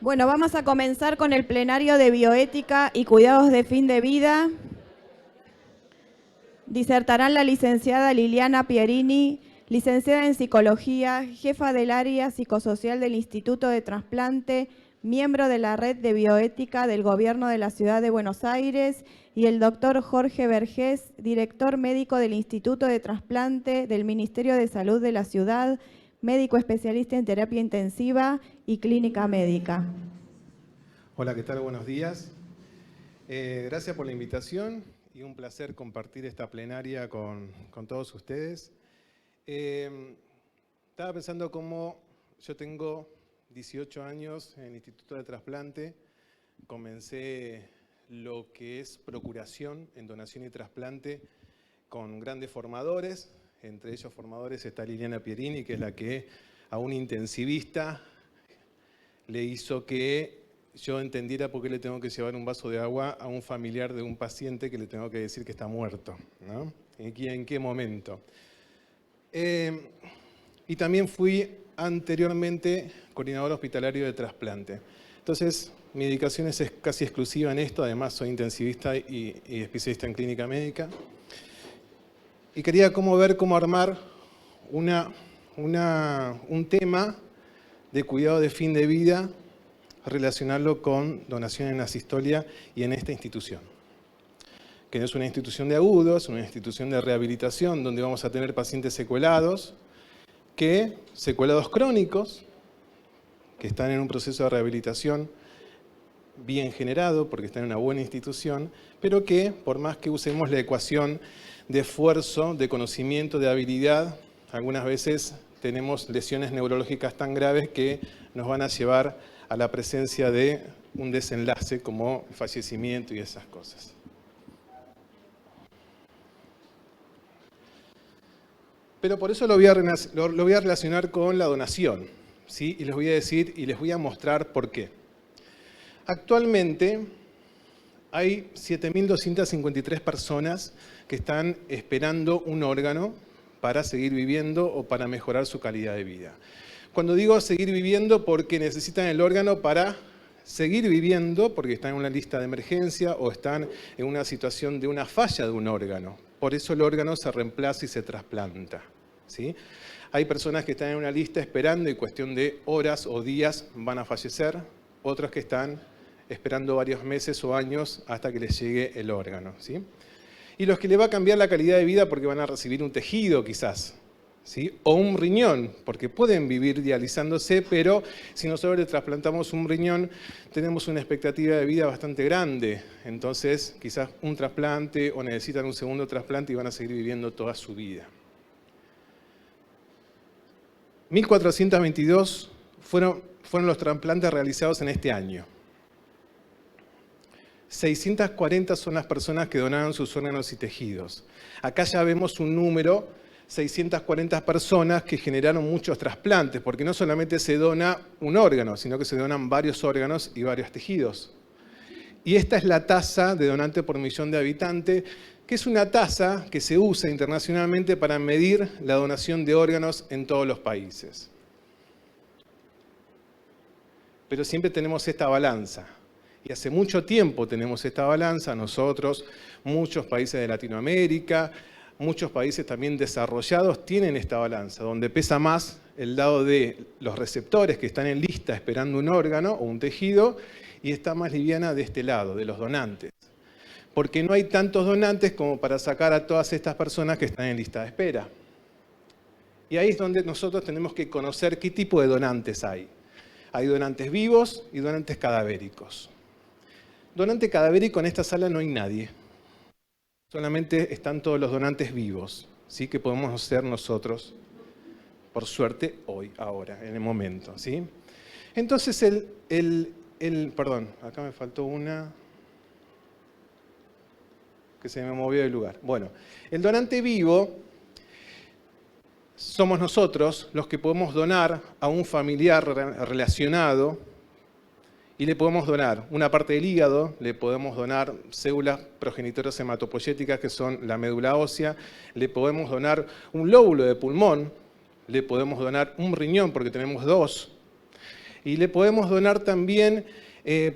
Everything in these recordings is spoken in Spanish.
Bueno, vamos a comenzar con el plenario de bioética y cuidados de fin de vida. Disertarán la licenciada Liliana Pierini, licenciada en Psicología, jefa del área psicosocial del Instituto de Trasplante, miembro de la Red de Bioética del Gobierno de la Ciudad de Buenos Aires, y el doctor Jorge Vergés, director médico del Instituto de Trasplante del Ministerio de Salud de la Ciudad, médico especialista en terapia intensiva y clínica médica. Hola, ¿qué tal? Buenos días. Gracias por la invitación y un placer compartir esta plenaria con todos ustedes. Estaba pensando cómo yo tengo 18 años en el Instituto de Trasplante, comencé lo que es procuración en donación y trasplante con grandes formadores, entre ellos formadores está Liliana Pierini, que es la que a un intensivista le hizo que yo entendiera por qué le tengo que llevar un vaso de agua a un familiar de un paciente que le tengo que decir que está muerto, ¿no? ¿En qué momento? Y también fui anteriormente coordinador hospitalario de trasplante. Entonces, mi dedicación es casi exclusiva en esto, además soy intensivista y especialista en clínica médica. Y quería ver cómo armar un tema de cuidado de fin de vida, relacionarlo con donación en asistolia y en esta institución. Que no es una institución de agudos, es una institución de rehabilitación donde vamos a tener pacientes secuelados, secuelados crónicos, que están en un proceso de rehabilitación bien generado porque están en una buena institución, pero que por más que usemos la ecuación de esfuerzo, de conocimiento, de habilidad, algunas veces tenemos lesiones neurológicas tan graves que nos van a llevar a la presencia de un desenlace como el fallecimiento y esas cosas. Pero por eso lo voy a relacionar con la donación, ¿sí? Y les voy a decir y les voy a mostrar por qué. Actualmente hay 7.253 personas que están esperando un órgano para seguir viviendo o para mejorar su calidad de vida. Cuando digo seguir viviendo, porque necesitan el órgano para seguir viviendo, porque están en una lista de emergencia o están en una situación de una falla de un órgano. Por eso el órgano se reemplaza y se trasplanta, ¿sí? Hay personas que están en una lista esperando y cuestión de horas o días van a fallecer, otros que están esperando varios meses o años hasta que les llegue el órgano, ¿sí? Y los que le va a cambiar la calidad de vida porque van a recibir un tejido quizás, ¿sí? O un riñón, porque pueden vivir dializándose, pero si nosotros le trasplantamos un riñón, tenemos una expectativa de vida bastante grande. Entonces, quizás un trasplante o necesitan un segundo trasplante y van a seguir viviendo toda su vida. 1.422 fueron los trasplantes realizados en este año. 640 son las personas que donaron sus órganos y tejidos. Acá ya vemos un número, 640 personas que generaron muchos trasplantes, porque no solamente se dona un órgano, sino que se donan varios órganos y varios tejidos. Y esta es la tasa de donante por millón de habitantes, que es una tasa que se usa internacionalmente para medir la donación de órganos en todos los países. Pero siempre tenemos esta balanza. Y hace mucho tiempo tenemos esta balanza, nosotros, muchos países de Latinoamérica, muchos países también desarrollados tienen esta balanza, donde pesa más el lado de los receptores que están en lista esperando un órgano o un tejido, y está más liviana de este lado, de los donantes. Porque no hay tantos donantes como para sacar a todas estas personas que están en lista de espera. Y ahí es donde nosotros tenemos que conocer qué tipo de donantes hay. Hay donantes vivos y donantes cadavéricos. Donante cadavérico en esta sala no hay nadie. Solamente están todos los donantes vivos, ¿sí? Que podemos hacer nosotros, por suerte, hoy, ahora, en el momento, ¿sí? Entonces, perdón, acá me faltó una que se me movió del lugar. Bueno, el donante vivo somos nosotros los que podemos donar a un familiar relacionado. Y le podemos donar una parte del hígado, le podemos donar células progenitoras hematopoyéticas que son la médula ósea, le podemos donar un lóbulo de pulmón, le podemos donar un riñón porque tenemos dos. Y le podemos donar también,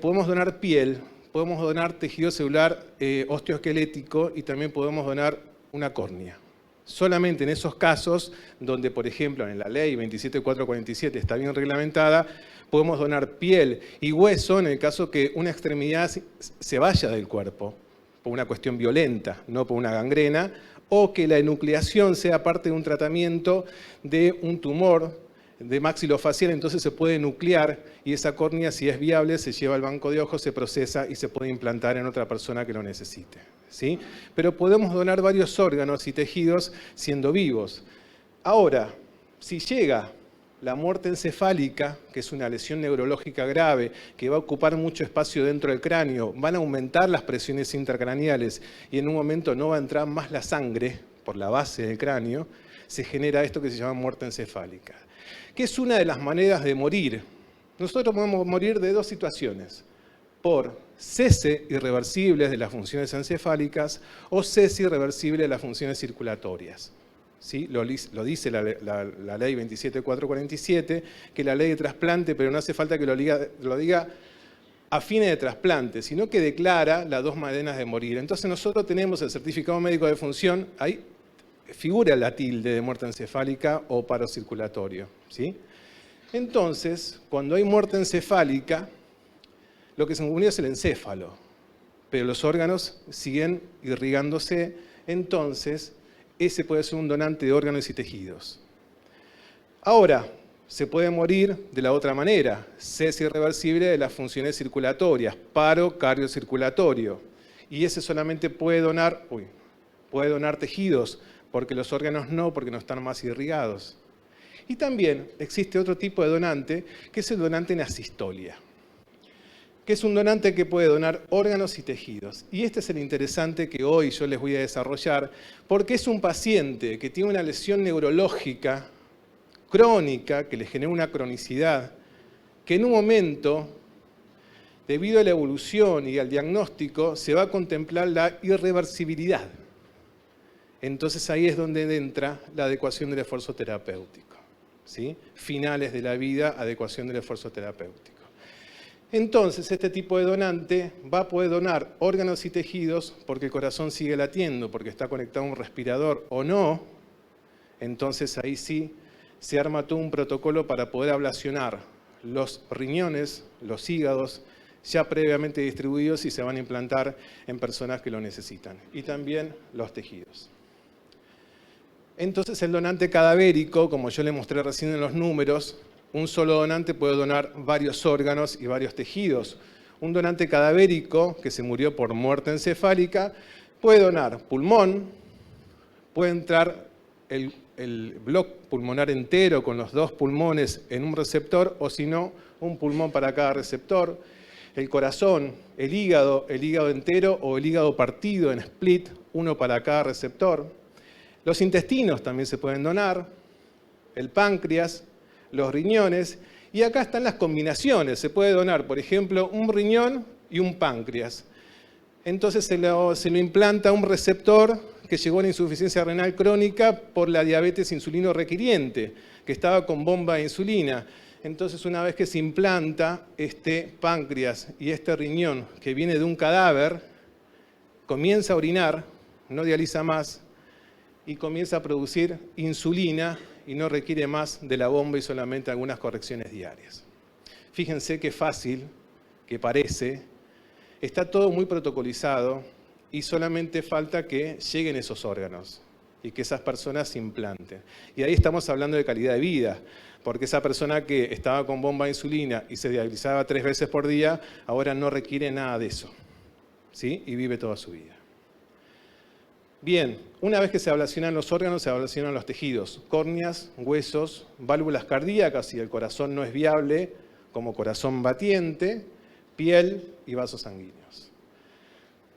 podemos donar piel, podemos donar tejido celular osteoesquelético y también podemos donar una córnea. Solamente en esos casos donde, por ejemplo, en la ley 27447 está bien reglamentada, podemos donar piel y hueso en el caso que una extremidad se vaya del cuerpo por una cuestión violenta, no por una gangrena, o que la enucleación sea parte de un tratamiento de un tumor de maxilofacial, entonces se puede nuclear y esa córnea, si es viable, se lleva al banco de ojos, se procesa y se puede implantar en otra persona que lo necesite, ¿sí? Pero podemos donar varios órganos y tejidos siendo vivos. Ahora, si llega la muerte encefálica, que es una lesión neurológica grave, que va a ocupar mucho espacio dentro del cráneo, van a aumentar las presiones intracraneales y en un momento no va a entrar más la sangre por la base del cráneo, se genera esto que se llama muerte encefálica, que es una de las maneras de morir. Nosotros podemos morir de dos situaciones: por cese irreversible de las funciones encefálicas o cese irreversible de las funciones circulatorias. ¿Sí? Lo dice la ley 27447, que es la ley de trasplante, pero no hace falta que lo diga a fines de trasplante, sino que declara las dos maneras de morir. Entonces nosotros tenemos el certificado médico de función, ahí figura la tilde de muerte encefálica o paro circulatorio, ¿sí? Entonces, cuando hay muerte encefálica, lo que se murió es el encéfalo, pero los órganos siguen irrigándose, entonces ese puede ser un donante de órganos y tejidos. Ahora, se puede morir de la otra manera, cese irreversible de las funciones circulatorias, paro cardiocirculatorio, y ese solamente puede donar tejidos, porque los órganos no, porque no están más irrigados. Y también existe otro tipo de donante, que es el donante en asistolia, que es un donante que puede donar órganos y tejidos. Y este es el interesante que hoy yo les voy a desarrollar, porque es un paciente que tiene una lesión neurológica crónica, que le genera una cronicidad, que en un momento, debido a la evolución y al diagnóstico, se va a contemplar la irreversibilidad. Entonces ahí es donde entra la adecuación del esfuerzo terapéutico, ¿sí? Finales de la vida, adecuación del esfuerzo terapéutico. Entonces, este tipo de donante va a poder donar órganos y tejidos porque el corazón sigue latiendo, porque está conectado a un respirador o no. Entonces, ahí sí se arma todo un protocolo para poder ablacionar los riñones, los hígados, ya previamente distribuidos y se van a implantar en personas que lo necesitan. Y también los tejidos. Entonces, el donante cadavérico, como yo le mostré recién en los números, un solo donante puede donar varios órganos y varios tejidos. Un donante cadavérico, que se murió por muerte encefálica, puede donar pulmón, puede entrar el bloque pulmonar entero con los dos pulmones en un receptor, o si no, un pulmón para cada receptor. El corazón, el hígado entero o el hígado partido en split, uno para cada receptor. Los intestinos también se pueden donar, el páncreas, los riñones, y acá están las combinaciones. Se puede donar, por ejemplo, un riñón y un páncreas. Entonces se lo implanta un receptor que llegó a la insuficiencia renal crónica por la diabetes insulino requiriente, que estaba con bomba de insulina. Entonces, una vez que se implanta este páncreas y este riñón que viene de un cadáver, comienza a orinar, no dializa más, y comienza a producir insulina y no requiere más de la bomba y solamente algunas correcciones diarias. Fíjense qué fácil que parece, está todo muy protocolizado y solamente falta que lleguen esos órganos y que esas personas se implanten. Y ahí estamos hablando de calidad de vida, porque esa persona que estaba con bomba de insulina y se dializaba 3 veces por día, ahora no requiere nada de eso, ¿sí? Y vive toda su vida. Bien, una vez que se ablacionan los órganos, se ablacionan los tejidos, córneas, huesos, válvulas cardíacas, si el corazón no es viable, como corazón batiente, piel y vasos sanguíneos.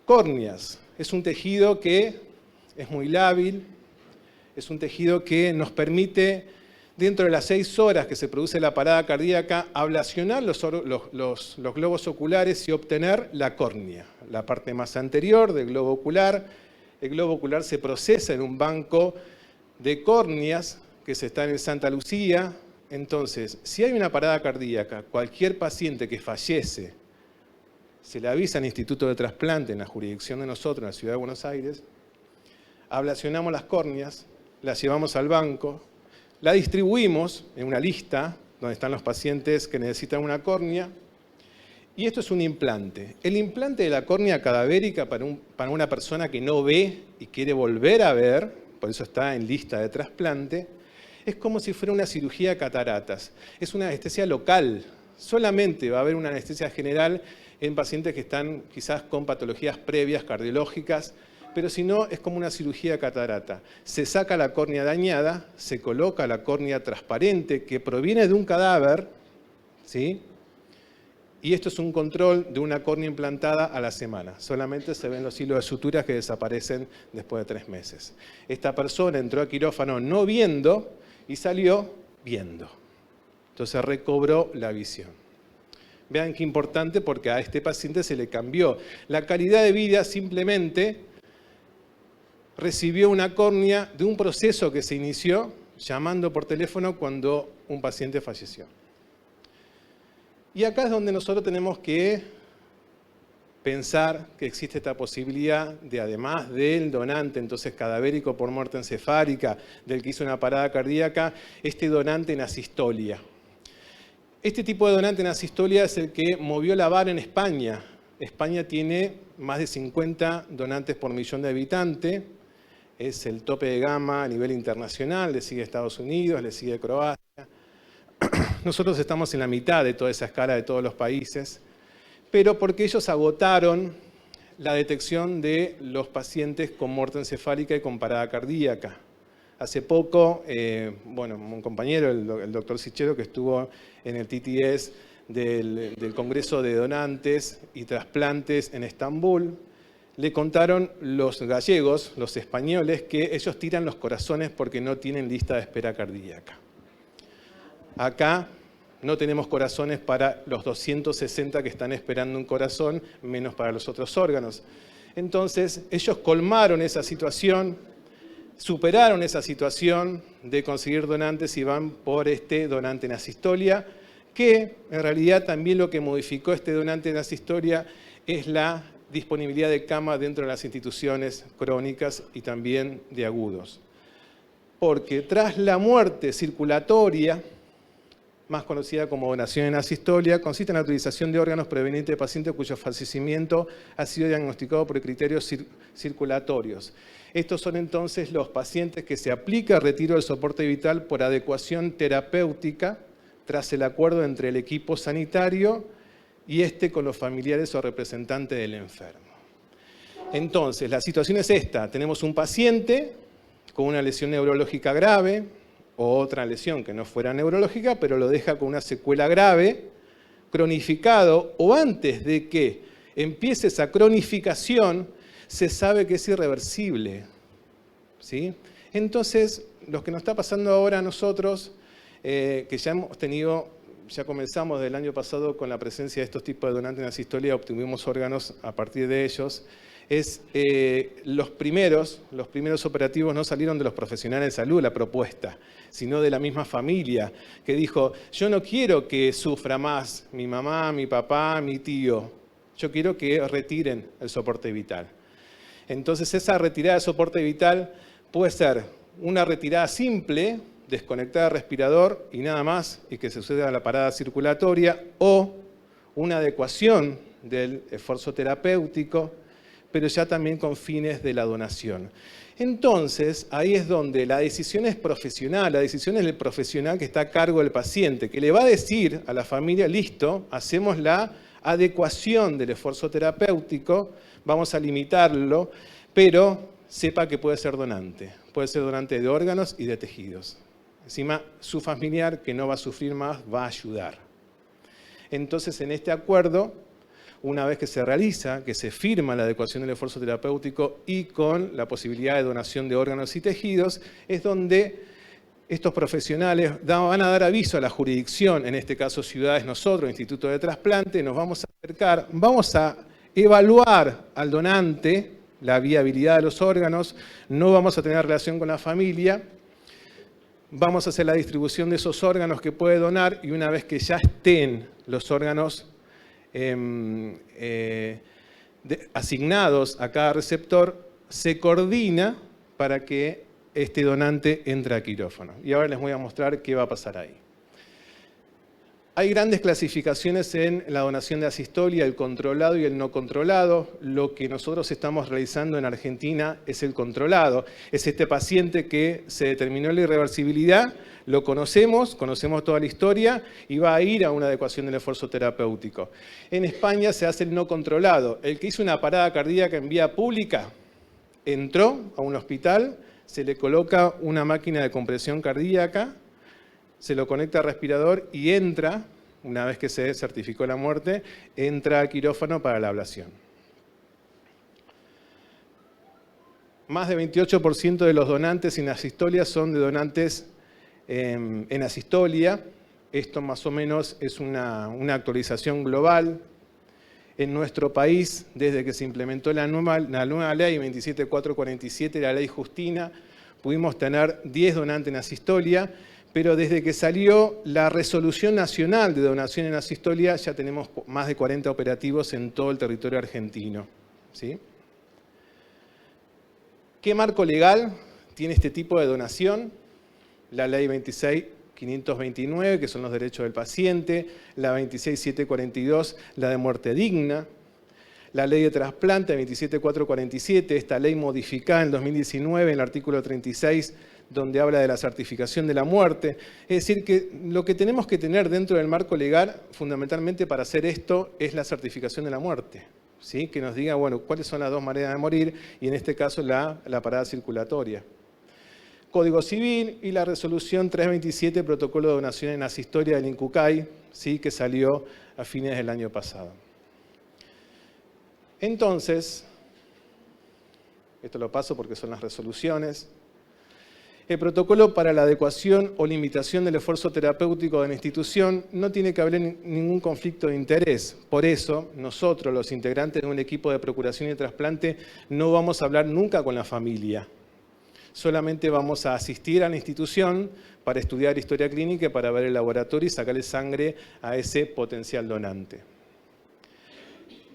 Córneas, es un tejido que es muy lábil, es un tejido que nos permite, dentro de las 6 horas que se produce la parada cardíaca, ablacionar los globos oculares y obtener la córnea, la parte más anterior del globo ocular. El globo ocular se procesa en un banco de córneas que se está en Santa Lucía, Entonces, si hay una parada cardíaca, cualquier paciente que fallece, se le avisa al Instituto de Trasplante en la jurisdicción de nosotros, en la Ciudad de Buenos Aires, ablacionamos las córneas, las llevamos al banco, la distribuimos en una lista donde están los pacientes que necesitan una córnea, y esto es un implante. El implante de la córnea cadavérica para una persona que no ve y quiere volver a ver, por eso está en lista de trasplante, es como si fuera una cirugía de cataratas. Es una anestesia local. Solamente va a haber una anestesia general en pacientes que están quizás con patologías previas cardiológicas, pero si no, es como una cirugía de catarata. Se saca la córnea dañada, se coloca la córnea transparente que proviene de un cadáver, ¿sí? Y esto es un control de una córnea implantada a la semana. Solamente se ven los hilos de suturas que desaparecen después de 3 meses. Esta persona entró a quirófano no viendo y salió viendo. Entonces recobró la visión. Vean qué importante, porque a este paciente se le cambió la calidad de vida, simplemente recibió una córnea de un proceso que se inició llamando por teléfono cuando un paciente falleció. Y acá es donde nosotros tenemos que pensar que existe esta posibilidad de, además del donante entonces cadavérico por muerte encefálica, del que hizo una parada cardíaca, este donante en asistolia. Este tipo de donante en asistolia es el que movió la vara en España. España tiene más de 50 donantes por millón de habitantes. Es el tope de gama a nivel internacional, le sigue Estados Unidos, le sigue Croacia. Nosotros estamos en la mitad de toda esa escala de todos los países, pero porque ellos agotaron la detección de los pacientes con muerte encefálica y con parada cardíaca. Hace poco, un compañero, el doctor Sichero, que estuvo en el TTS del Congreso de Donantes y Trasplantes en Estambul, le contaron los gallegos, los españoles, que ellos tiran los corazones porque no tienen lista de espera cardíaca. Acá no tenemos corazones para los 260 que están esperando un corazón, menos para los otros órganos. Entonces, ellos colmaron esa situación, superaron esa situación de conseguir donantes y van por este donante en asistolia, que en realidad también lo que modificó este donante en asistolia es la disponibilidad de cama dentro de las instituciones crónicas y también de agudos. Porque tras la muerte circulatoria, más conocida como donación en asistolia, consiste en la utilización de órganos provenientes de pacientes cuyo fallecimiento ha sido diagnosticado por criterios circulatorios. Estos son entonces los pacientes que se aplica el retiro del soporte vital por adecuación terapéutica tras el acuerdo entre el equipo sanitario y con los familiares o representantes del enfermo. Entonces, la situación es esta. Tenemos un paciente con una lesión neurológica grave, o otra lesión que no fuera neurológica, pero lo deja con una secuela grave, cronificado, o antes de que empiece esa cronificación, se sabe que es irreversible, ¿sí? Entonces, lo que nos está pasando ahora a nosotros, que ya comenzamos del año pasado con la presencia de estos tipos de donantes en asistolia, obtuvimos órganos a partir de ellos, los primeros operativos no salieron de los profesionales de salud, la propuesta, sino de la misma familia, que dijo, yo no quiero que sufra más mi mamá, mi papá, mi tío, yo quiero que retiren el soporte vital. Entonces esa retirada de soporte vital puede ser una retirada simple, desconectar el respirador y nada más, y que se suceda la parada circulatoria, o una adecuación del esfuerzo terapéutico, pero ya también con fines de la donación. Entonces, ahí es donde la decisión es profesional, la decisión es del profesional que está a cargo del paciente, que le va a decir a la familia, listo, hacemos la adecuación del esfuerzo terapéutico, vamos a limitarlo, pero sepa que puede ser donante de órganos y de tejidos. Encima, su familiar, que no va a sufrir más, va a ayudar. Entonces, en este acuerdo, una vez que se realiza, que se firma la adecuación del esfuerzo terapéutico y con la posibilidad de donación de órganos y tejidos, es donde estos profesionales van a dar aviso a la jurisdicción, en este caso ciudades, nosotros, Instituto de Trasplante, nos vamos a acercar, vamos a evaluar al donante la viabilidad de los órganos, no vamos a tener relación con la familia, Vamos a hacer la distribución de esos órganos que puede donar y una vez que ya estén los órganos asignados a cada receptor, se coordina para que este donante entre a quirófano. Y ahora les voy a mostrar qué va a pasar ahí. Hay grandes clasificaciones en la donación de asistolia, el controlado y el no controlado. Lo que nosotros estamos realizando en Argentina es el controlado. Es este paciente que se determinó la irreversibilidad, lo conocemos toda la historia y va a ir a una adecuación del esfuerzo terapéutico. En España se hace el no controlado. El que hizo una parada cardíaca en vía pública, entró a un hospital, se le coloca una máquina de compresión cardíaca, se lo conecta al respirador y entra, una vez que se certificó la muerte, entra a quirófano para la ablación. Más de 28% de los donantes en asistolia son de donantes en asistolia. Esto más o menos es una actualización global. En nuestro país, desde que se implementó la nueva ley 27447, la ley Justina, pudimos tener 10 donantes en asistolia, pero desde que salió la resolución nacional de donación en asistolia ya tenemos más de 40 operativos en todo el territorio argentino. ¿Sí? ¿Qué marco legal tiene este tipo de donación? La ley 26529, que son los derechos del paciente, la 26742, la de muerte digna, la ley de trasplante 27447, esta ley modificada en 2019 en el artículo 36, donde habla de la certificación de la muerte. Es decir, que lo que tenemos que tener dentro del marco legal, fundamentalmente para hacer esto, es la certificación de la muerte. ¿Sí? Que nos diga, bueno, cuáles son las dos maneras de morir, y en este caso la parada circulatoria. Código Civil y la resolución 327, protocolo de donación en asistolia del INCUCAI, ¿sí? Que salió a fines del año pasado. Entonces, esto lo paso porque son las resoluciones. El protocolo para la adecuación o limitación del esfuerzo terapéutico de la institución no tiene que haber ningún conflicto de interés. Por eso, nosotros, los integrantes de un equipo de procuración y trasplante, no vamos a hablar nunca con la familia. Solamente vamos a asistir a la institución para estudiar historia clínica y para ver el laboratorio y sacarle sangre a ese potencial donante.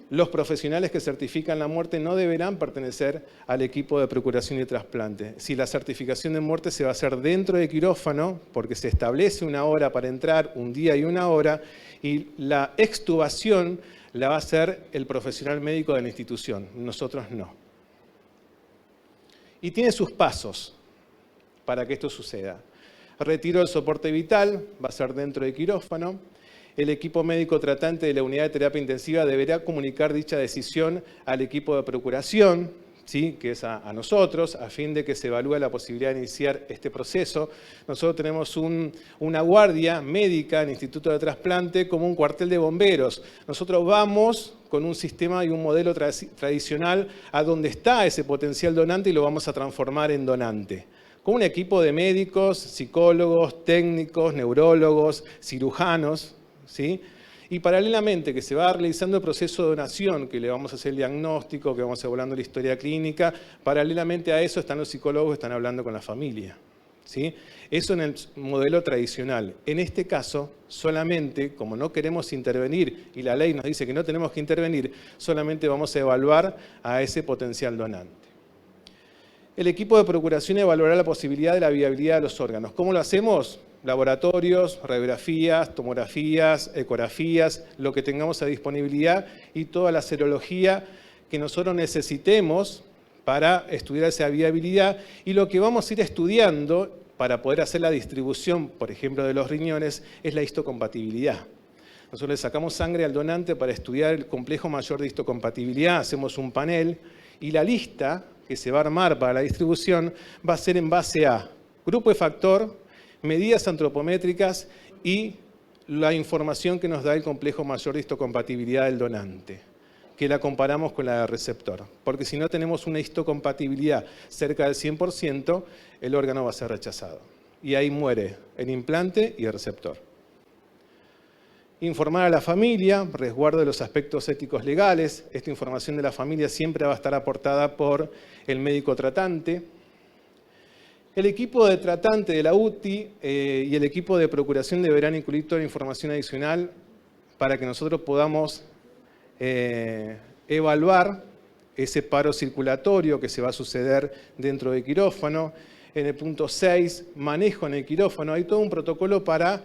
Los profesionales que certifican la muerte no deberán pertenecer al equipo de procuración y trasplante. Si la certificación de muerte se va a hacer dentro de quirófano, porque se establece una hora para entrar, un día y una hora, y la extubación la va a hacer el profesional médico de la institución, nosotros no. Y tiene sus pasos para que esto suceda. Retiro del soporte vital, va a ser dentro de quirófano. El equipo médico tratante de la unidad de terapia intensiva deberá comunicar dicha decisión al equipo de procuración, ¿sí? Que es a nosotros, a fin de que se evalúe la posibilidad de iniciar este proceso. Nosotros tenemos una guardia médica en el Instituto de Trasplante como un cuartel de bomberos. Nosotros vamos con un sistema y un modelo tradicional a donde está ese potencial donante y lo vamos a transformar en donante. Con un equipo de médicos, psicólogos, técnicos, neurólogos, cirujanos, ¿sí? Y paralelamente que se va realizando el proceso de donación, que le vamos a hacer el diagnóstico, que vamos evaluando la historia clínica, paralelamente a eso están los psicólogos que están hablando con la familia. ¿Sí? Eso en el modelo tradicional. En este caso, solamente, como no queremos intervenir y la ley nos dice que no tenemos que intervenir, solamente vamos a evaluar a ese potencial donante. El equipo de procuración evaluará la posibilidad de la viabilidad de los órganos. ¿Cómo lo hacemos? Laboratorios, radiografías, tomografías, ecografías, lo que tengamos a disponibilidad y toda la serología que nosotros necesitemos para estudiar esa viabilidad, y lo que vamos a ir estudiando para poder hacer la distribución, por ejemplo, de los riñones, es la histocompatibilidad. Nosotros le sacamos sangre al donante para estudiar el complejo mayor de histocompatibilidad, hacemos un panel y la lista que se va a armar para la distribución va a ser en base a grupo de factor, medidas antropométricas y la información que nos da el complejo mayor de histocompatibilidad del donante, que la comparamos con la del receptor. Porque si no tenemos una histocompatibilidad cerca del 100%, el órgano va a ser rechazado. Y ahí muere el implante y el receptor. Informar a la familia, resguardo de los aspectos éticos legales. Esta información de la familia siempre va a estar aportada por el médico tratante. El equipo de tratante de la UTI y el equipo de procuración deberán incluir toda la información adicional para que nosotros podamos evaluar ese paro circulatorio que se va a suceder dentro del quirófano. En el punto 6, manejo en el quirófano. Hay todo un protocolo para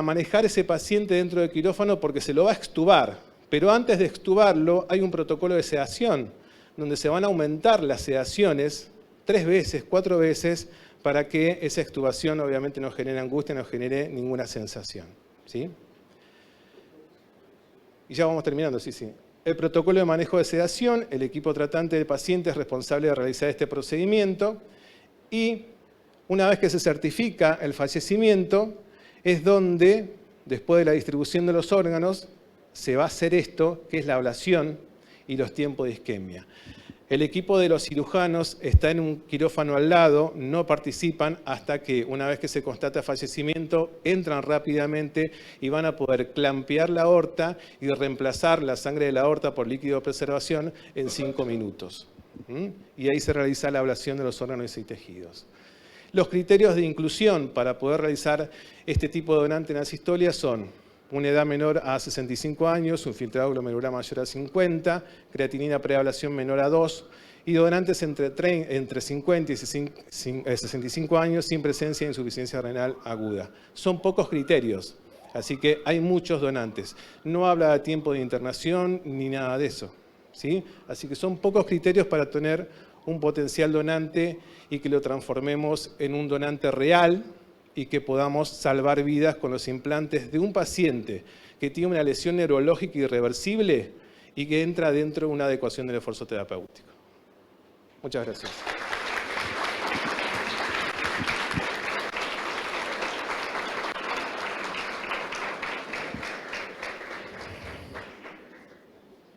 manejar ese paciente dentro del quirófano porque se lo va a extubar. Pero antes de extubarlo hay un protocolo de sedación, donde se van a aumentar las sedaciones 3 veces, 4 veces, para que esa extubación obviamente no genere angustia, no genere ninguna sensación. ¿Sí? Y ya vamos terminando, sí. El protocolo de manejo de sedación, el equipo tratante del paciente es responsable de realizar este procedimiento y una vez que se certifica el fallecimiento, es donde, después de la distribución de los órganos, se va a hacer esto, que es la ablación y los tiempos de isquemia. El equipo de los cirujanos está en un quirófano al lado, no participan hasta que, una vez que se constata fallecimiento, entran rápidamente y van a poder clampear la aorta y reemplazar la sangre de la aorta por líquido de preservación en 5 minutos. Y ahí se realiza la ablación de los órganos y tejidos. Los criterios de inclusión para poder realizar este tipo de donante en asistolia son una edad menor a 65 años, un filtrado glomerular mayor a 50, creatinina preablación menor a 2 y donantes entre 50 y 65 años sin presencia de insuficiencia renal aguda. Son pocos criterios, así que hay muchos donantes. No habla de tiempo de internación ni nada de eso, ¿sí? Así que son pocos criterios para tener un potencial donante y que lo transformemos en un donante real y que podamos salvar vidas con los implantes de un paciente que tiene una lesión neurológica irreversible y que entra dentro de una adecuación del esfuerzo terapéutico. Muchas gracias.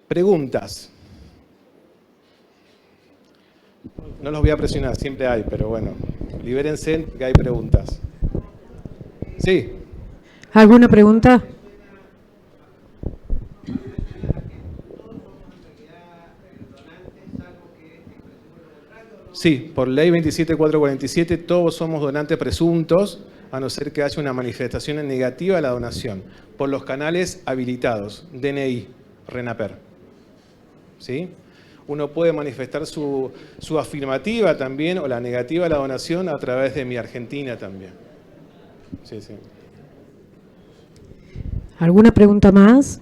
Preguntas. No los voy a presionar, siempre hay, pero bueno, libérense que hay preguntas. Sí. ¿Alguna pregunta? Sí, por ley 27447 todos somos donantes presuntos, a no ser que haya una manifestación negativa a la donación, por los canales habilitados, DNI, RENAPER. ¿Sí? Uno puede manifestar su afirmativa también o la negativa a la donación a través de Mi Argentina también. Sí. ¿Alguna pregunta más?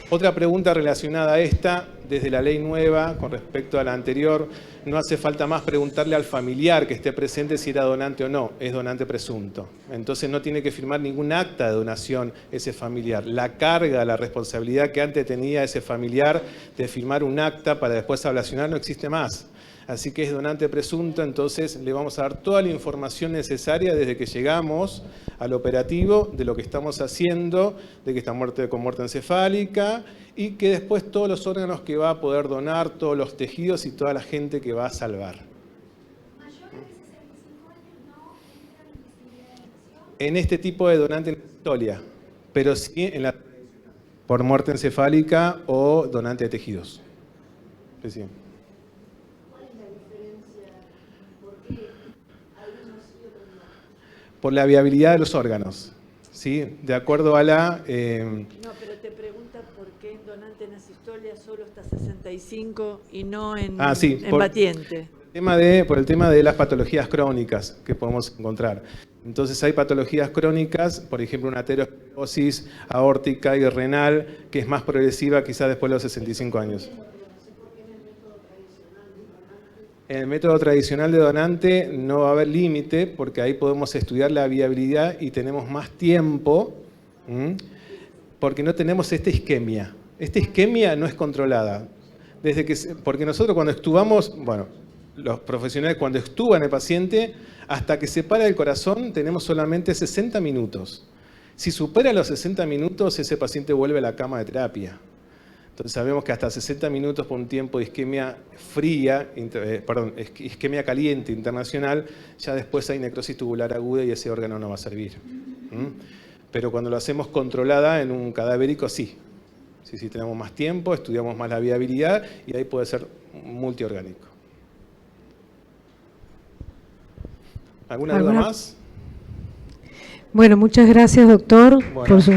Otra pregunta relacionada a esta, desde la ley nueva con respecto a la anterior, no hace falta más preguntarle al familiar que esté presente si era donante o no, es donante presunto. Entonces no tiene que firmar ningún acta de donación ese familiar. La carga, la responsabilidad que antes tenía ese familiar de firmar un acta para después ablacionar no existe más. Así que es donante presunto, entonces le vamos a dar toda la información necesaria desde que llegamos al operativo de lo que estamos haciendo, de que está con muerte encefálica y que después todos los órganos que va a poder donar, todos los tejidos y toda la gente que va a salvar. En este tipo de donante en asistolia, pero sí en la por muerte encefálica o donante de tejidos. Sí. Por la viabilidad de los órganos, ¿sí? De acuerdo a la... No, pero te pregunta por qué en donante en asistolia solo hasta 65 y no en batiente. Por el tema de las patologías crónicas que podemos encontrar. Entonces hay patologías crónicas, por ejemplo una aterosclerosis aórtica y renal, que es más progresiva quizás después de los 65 años. En el método tradicional de donante no va a haber límite porque ahí podemos estudiar la viabilidad y tenemos más tiempo porque no tenemos esta isquemia. Esta isquemia no es controlada. Porque nosotros cuando extubamos, los profesionales cuando extuban al paciente, hasta que se para el corazón tenemos solamente 60 minutos. Si supera los 60 minutos, ese paciente vuelve a la cama de terapia. Entonces sabemos que hasta 60 minutos por un tiempo de isquemia isquemia caliente internacional, ya después hay necrosis tubular aguda y ese órgano no va a servir. Pero cuando lo hacemos controlada en un cadavérico, sí. Sí, tenemos más tiempo, estudiamos más la viabilidad y ahí puede ser multiorgánico. ¿Alguna duda más? Bueno, muchas gracias, doctor, Bueno, por su...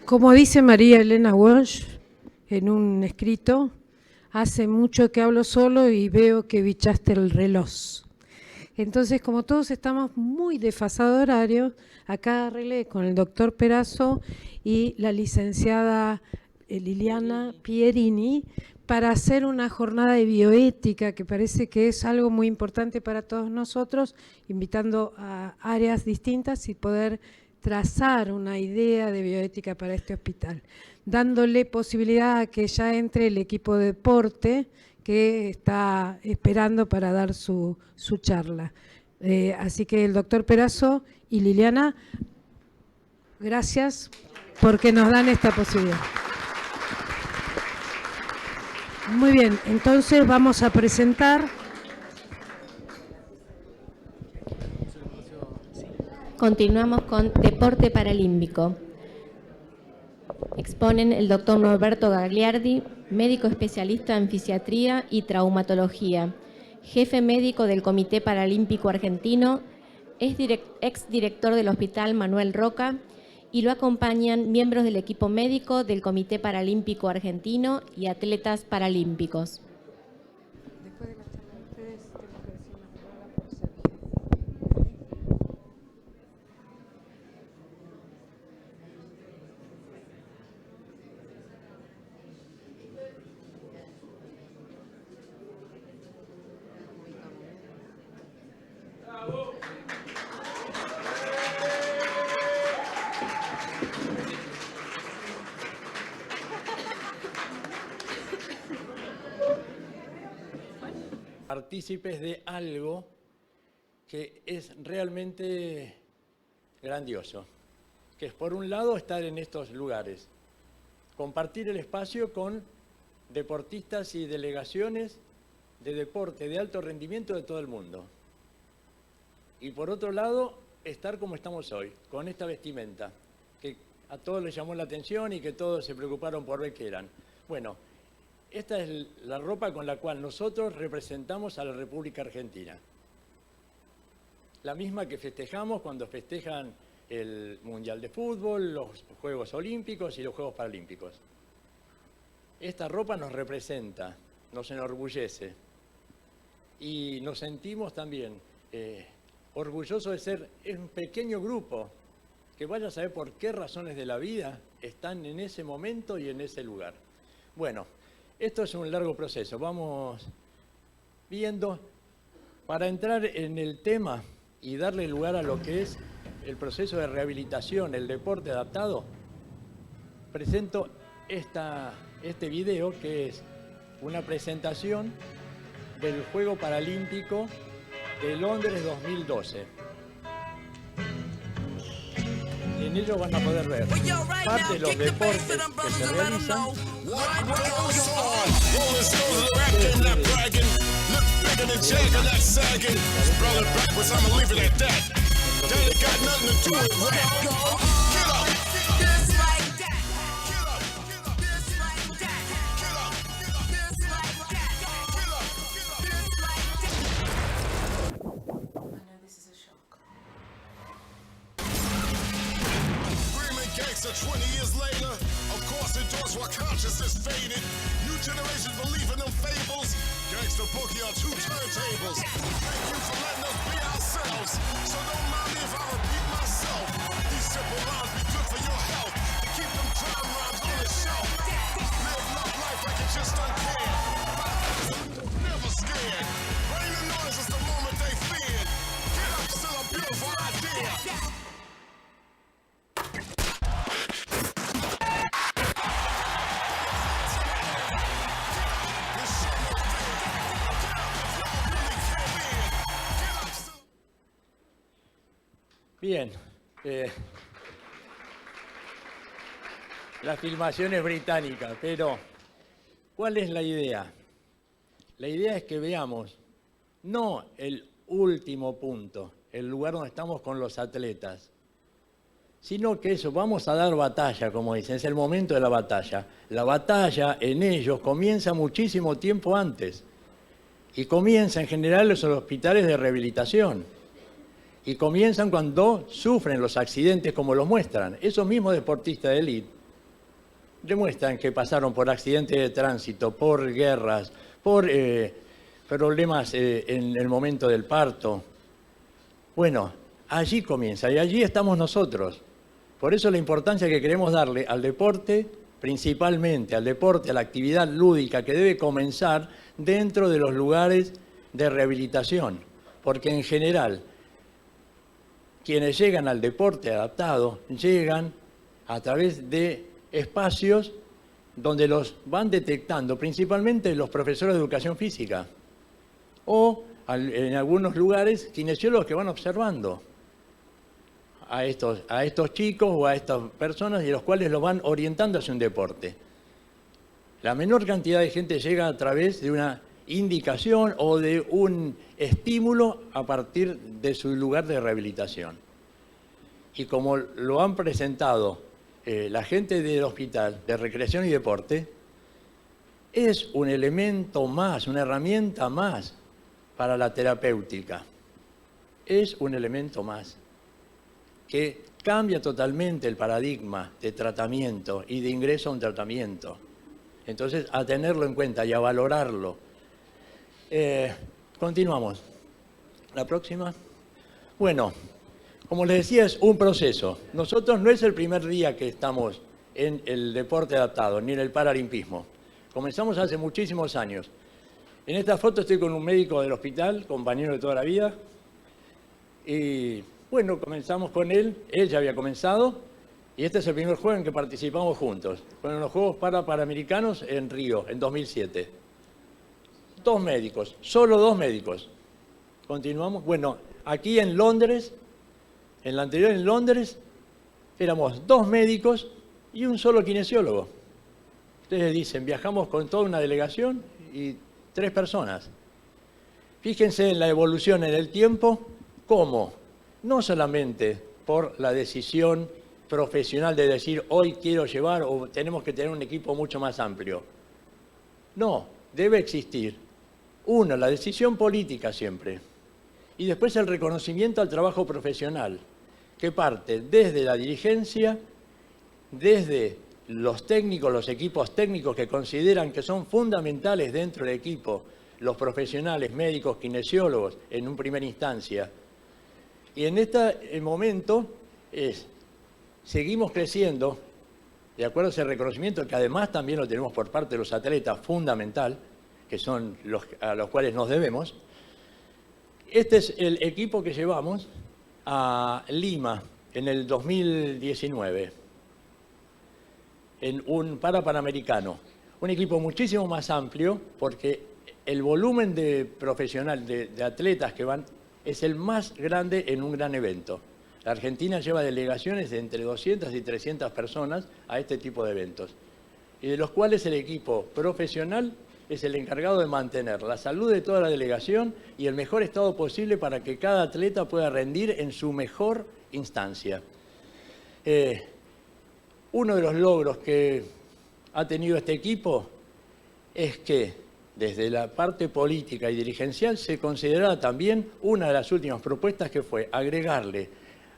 Como dice María Elena Walsh en un escrito, hace mucho que hablo solo y veo que bichaste el reloj. Entonces, como todos estamos muy desfasados de horario, acá arreglé con el doctor Perazo y la licenciada Liliana Pierini para hacer una jornada de bioética que parece que es algo muy importante para todos nosotros, invitando a áreas distintas y poder trazar una idea de bioética para este hospital, dándole posibilidad a que ya entre el equipo de deporte que está esperando para dar su charla. Así que el doctor Perazo y Liliana, gracias porque nos dan esta posibilidad. Muy bien, entonces vamos a presentar. Continuamos con Deporte Paralímpico. Exponen el doctor Norberto Gagliardi, médico especialista en fisiatría y traumatología, jefe médico del Comité Paralímpico Argentino, exdirector del Hospital Manuel Roca, y lo acompañan miembros del equipo médico del Comité Paralímpico Argentino y atletas paralímpicos. Después de la charla de ustedes, tengo que decir una palabra por Sergio. Partícipes de algo que es realmente grandioso, que es por un lado estar en estos lugares, compartir el espacio con deportistas y delegaciones de deporte de alto rendimiento de todo el mundo. Y por otro lado, estar como estamos hoy, con esta vestimenta, que a todos les llamó la atención y que todos se preocuparon por ver qué eran. Bueno, esta es la ropa con la cual nosotros representamos a la República Argentina. La misma que festejamos cuando festejan el Mundial de Fútbol, los Juegos Olímpicos y los Juegos Paralímpicos. Esta ropa nos representa, nos enorgullece y nos sentimos también orgullosos de ser un pequeño grupo que vaya a saber por qué razones de la vida están en ese momento y en ese lugar. Bueno, esto es un largo proceso, vamos viendo, para entrar en el tema y darle lugar a lo que es el proceso de rehabilitación, el deporte adaptado, presento este video que es una presentación del Juego Paralímpico de Londres 2012. En ello van a poder ver parte de los deportes que se realizan. So 20 years later, of course endorse while consciousness faded. New generation believe in them fables. Gangsta boogie on 2 turntables. Thank you for letting us be ourselves. So don't mind me if I repeat myself. These simple lines be good for your health. To keep them time rhymes on the shelf. Live love life like you just don't care. Never scared. Rain the noise is the moment they feared. Get up, still a beautiful idea. Bien, la filmación es británica, pero ¿cuál es la idea? La idea es que veamos no el último punto, el lugar donde estamos con los atletas, sino que eso, vamos a dar batalla, como dicen, es el momento de la batalla. La batalla en ellos comienza muchísimo tiempo antes y comienza en general en los hospitales de rehabilitación y comienzan cuando sufren los accidentes como los muestran. Esos mismos deportistas de élite demuestran que pasaron por accidentes de tránsito, por guerras, por problemas en el momento del parto. Bueno, allí comienza y allí estamos nosotros. Por eso la importancia que queremos darle al deporte, principalmente al deporte, a la actividad lúdica que debe comenzar dentro de los lugares de rehabilitación. Porque en general, quienes llegan al deporte adaptado, llegan a través de espacios donde los van detectando, principalmente los profesores de educación física, o en algunos lugares kinesiólogos que van observando a estos chicos o a estas personas y los cuales los van orientando hacia un deporte. La menor cantidad de gente llega a través de una indicación o de un estímulo a partir de su lugar de rehabilitación. Y como lo han presentado la gente del Hospital de Recreación y Deporte, es un elemento más, una herramienta más para la terapéutica. Es un elemento más que cambia totalmente el paradigma de tratamiento y de ingreso a un tratamiento. Entonces, a tenerlo en cuenta y a valorarlo. Continuamos. ¿La próxima? Bueno, como les decía, es un proceso. Nosotros no es el primer día que estamos en el deporte adaptado, ni en el paralimpismo. Comenzamos hace muchísimos años. En esta foto estoy con un médico del hospital, compañero de toda la vida. Y bueno, comenzamos con él ya había comenzado, y este es el primer juego en que participamos juntos. Fueron los Juegos Panamericanos en Río, en 2007. 2 médicos, solo 2 médicos. Continuamos. Bueno, aquí en Londres, en la anterior en Londres, éramos 2 médicos y un solo kinesiólogo. Ustedes dicen, viajamos con toda una delegación y 3 personas. Fíjense en la evolución en el tiempo, cómo, no solamente por la decisión profesional de decir hoy quiero llevar o tenemos que tener un equipo mucho más amplio. No, debe existir, uno, la decisión política siempre, y después el reconocimiento al trabajo profesional, que parte desde la dirigencia, desde los técnicos, los equipos técnicos que consideran que son fundamentales dentro del equipo, los profesionales, médicos, kinesiólogos, en una primera instancia. Y en este momento seguimos creciendo, de acuerdo a ese reconocimiento que además también lo tenemos por parte de los atletas, fundamental, que son a los cuales nos debemos. Este es el equipo que llevamos a Lima en el 2019, en un Panamericano. Un equipo muchísimo más amplio porque el volumen de profesional, de atletas que van, es el más grande en un gran evento. La Argentina lleva delegaciones de entre 200 y 300 personas a este tipo de eventos, y de los cuales el equipo profesional es el encargado de mantener la salud de toda la delegación y el mejor estado posible para que cada atleta pueda rendir en su mejor instancia. Uno de los logros que ha tenido este equipo es que desde la parte política y dirigencial se consideraba también una de las últimas propuestas que fue agregarle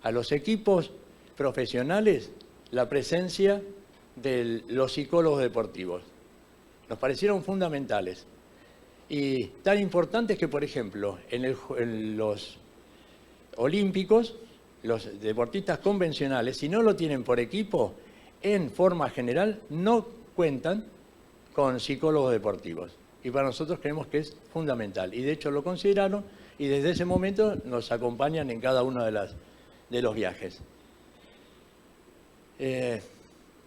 a los equipos profesionales la presencia de los psicólogos deportivos. Nos parecieron fundamentales. Y tan importantes que, por ejemplo, en los olímpicos, los deportistas convencionales, si no lo tienen por equipo, en forma general no cuentan con psicólogos deportivos. Y para nosotros creemos que es fundamental. Y de hecho lo consideraron y desde ese momento nos acompañan en cada uno de los viajes.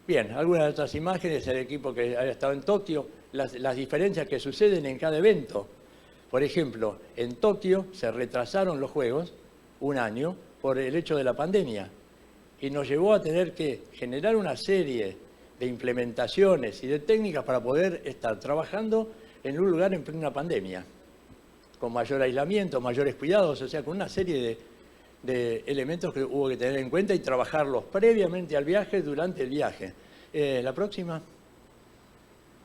Bien, algunas de otras imágenes, el equipo que ha estado en Tokio, las diferencias que suceden en cada evento. Por ejemplo, en Tokio se retrasaron los Juegos un año por el hecho de la pandemia y nos llevó a tener que generar una serie de implementaciones y de técnicas para poder estar trabajando en un lugar en plena pandemia, con mayor aislamiento, mayores cuidados, o sea, con una serie de elementos que hubo que tener en cuenta y trabajarlos previamente al viaje, durante el viaje. ¿La próxima?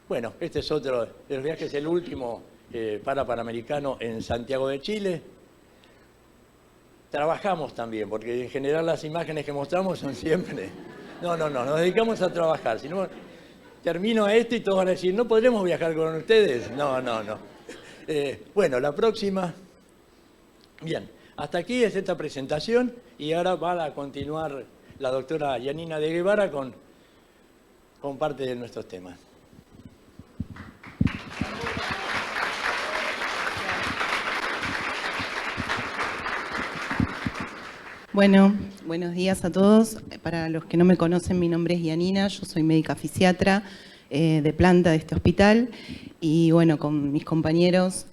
Bueno, este es otro de los viajes, el último Panamericano en Santiago de Chile. Trabajamos también, porque en general las imágenes que mostramos son siempre... No, nos dedicamos a trabajar. Si no, termino esto y todos van a decir, ¿no podremos viajar con ustedes? No. Bueno, la próxima. Bien, hasta aquí es esta presentación y ahora va a continuar la doctora Yanina de Guevara con parte de nuestros temas. Bueno, buenos días a todos. Para los que no me conocen, mi nombre es Yanina, yo soy médica fisiatra de planta de este hospital y bueno, con mis compañeros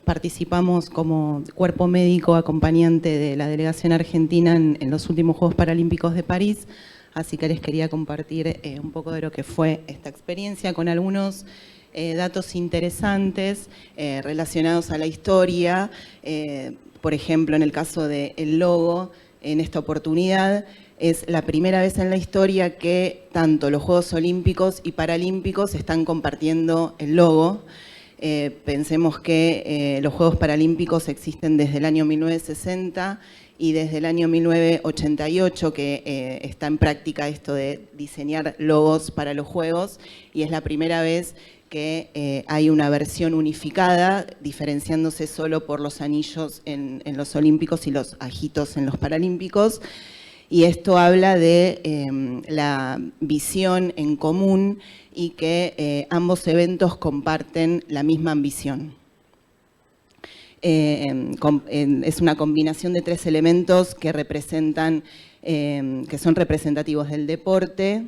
participamos como cuerpo médico acompañante de la delegación argentina en los últimos Juegos Paralímpicos de París, así que les quería compartir un poco de lo que fue esta experiencia con algunos datos interesantes relacionados a la historia. Por ejemplo, en el caso del logo, en esta oportunidad es la primera vez en la historia que tanto los Juegos Olímpicos y Paralímpicos están compartiendo el logo. Pensemos que los Juegos Paralímpicos existen desde el año 1960 y desde el año 1988 que está en práctica esto de diseñar logos para los Juegos y es la primera vez que hay una versión unificada, diferenciándose solo por los anillos en los olímpicos y los ajitos en los paralímpicos. Y esto habla de la visión en común y que ambos eventos comparten la misma ambición. Es una combinación de 3 elementos que representan, que son representativos del deporte.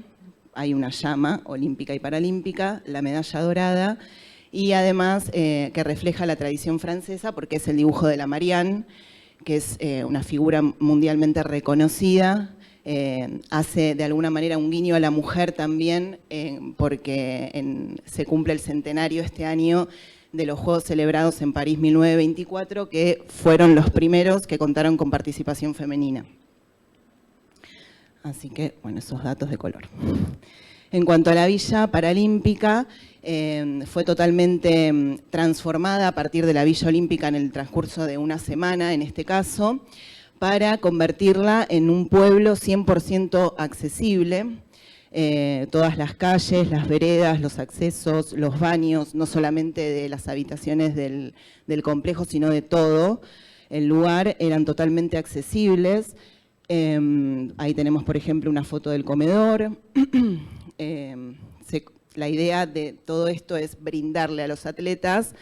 Hay una llama olímpica y paralímpica, la medalla dorada y además que refleja la tradición francesa porque es el dibujo de la Marianne, que es una figura mundialmente reconocida, hace de alguna manera un guiño a la mujer también porque se cumple el centenario este año de los Juegos celebrados en París 1924, que fueron los primeros que contaron con participación femenina. Así que, bueno, esos datos de color. En cuanto a la Villa Paralímpica, fue totalmente transformada a partir de la Villa Olímpica en el transcurso de una semana, en este caso, para convertirla en un pueblo 100% accesible. Todas las calles, las veredas, los accesos, los baños, no solamente de las habitaciones del complejo, sino de todo el lugar, eran totalmente accesibles. Ahí tenemos, por ejemplo, una foto del comedor. La idea de todo esto es brindarle a los atletas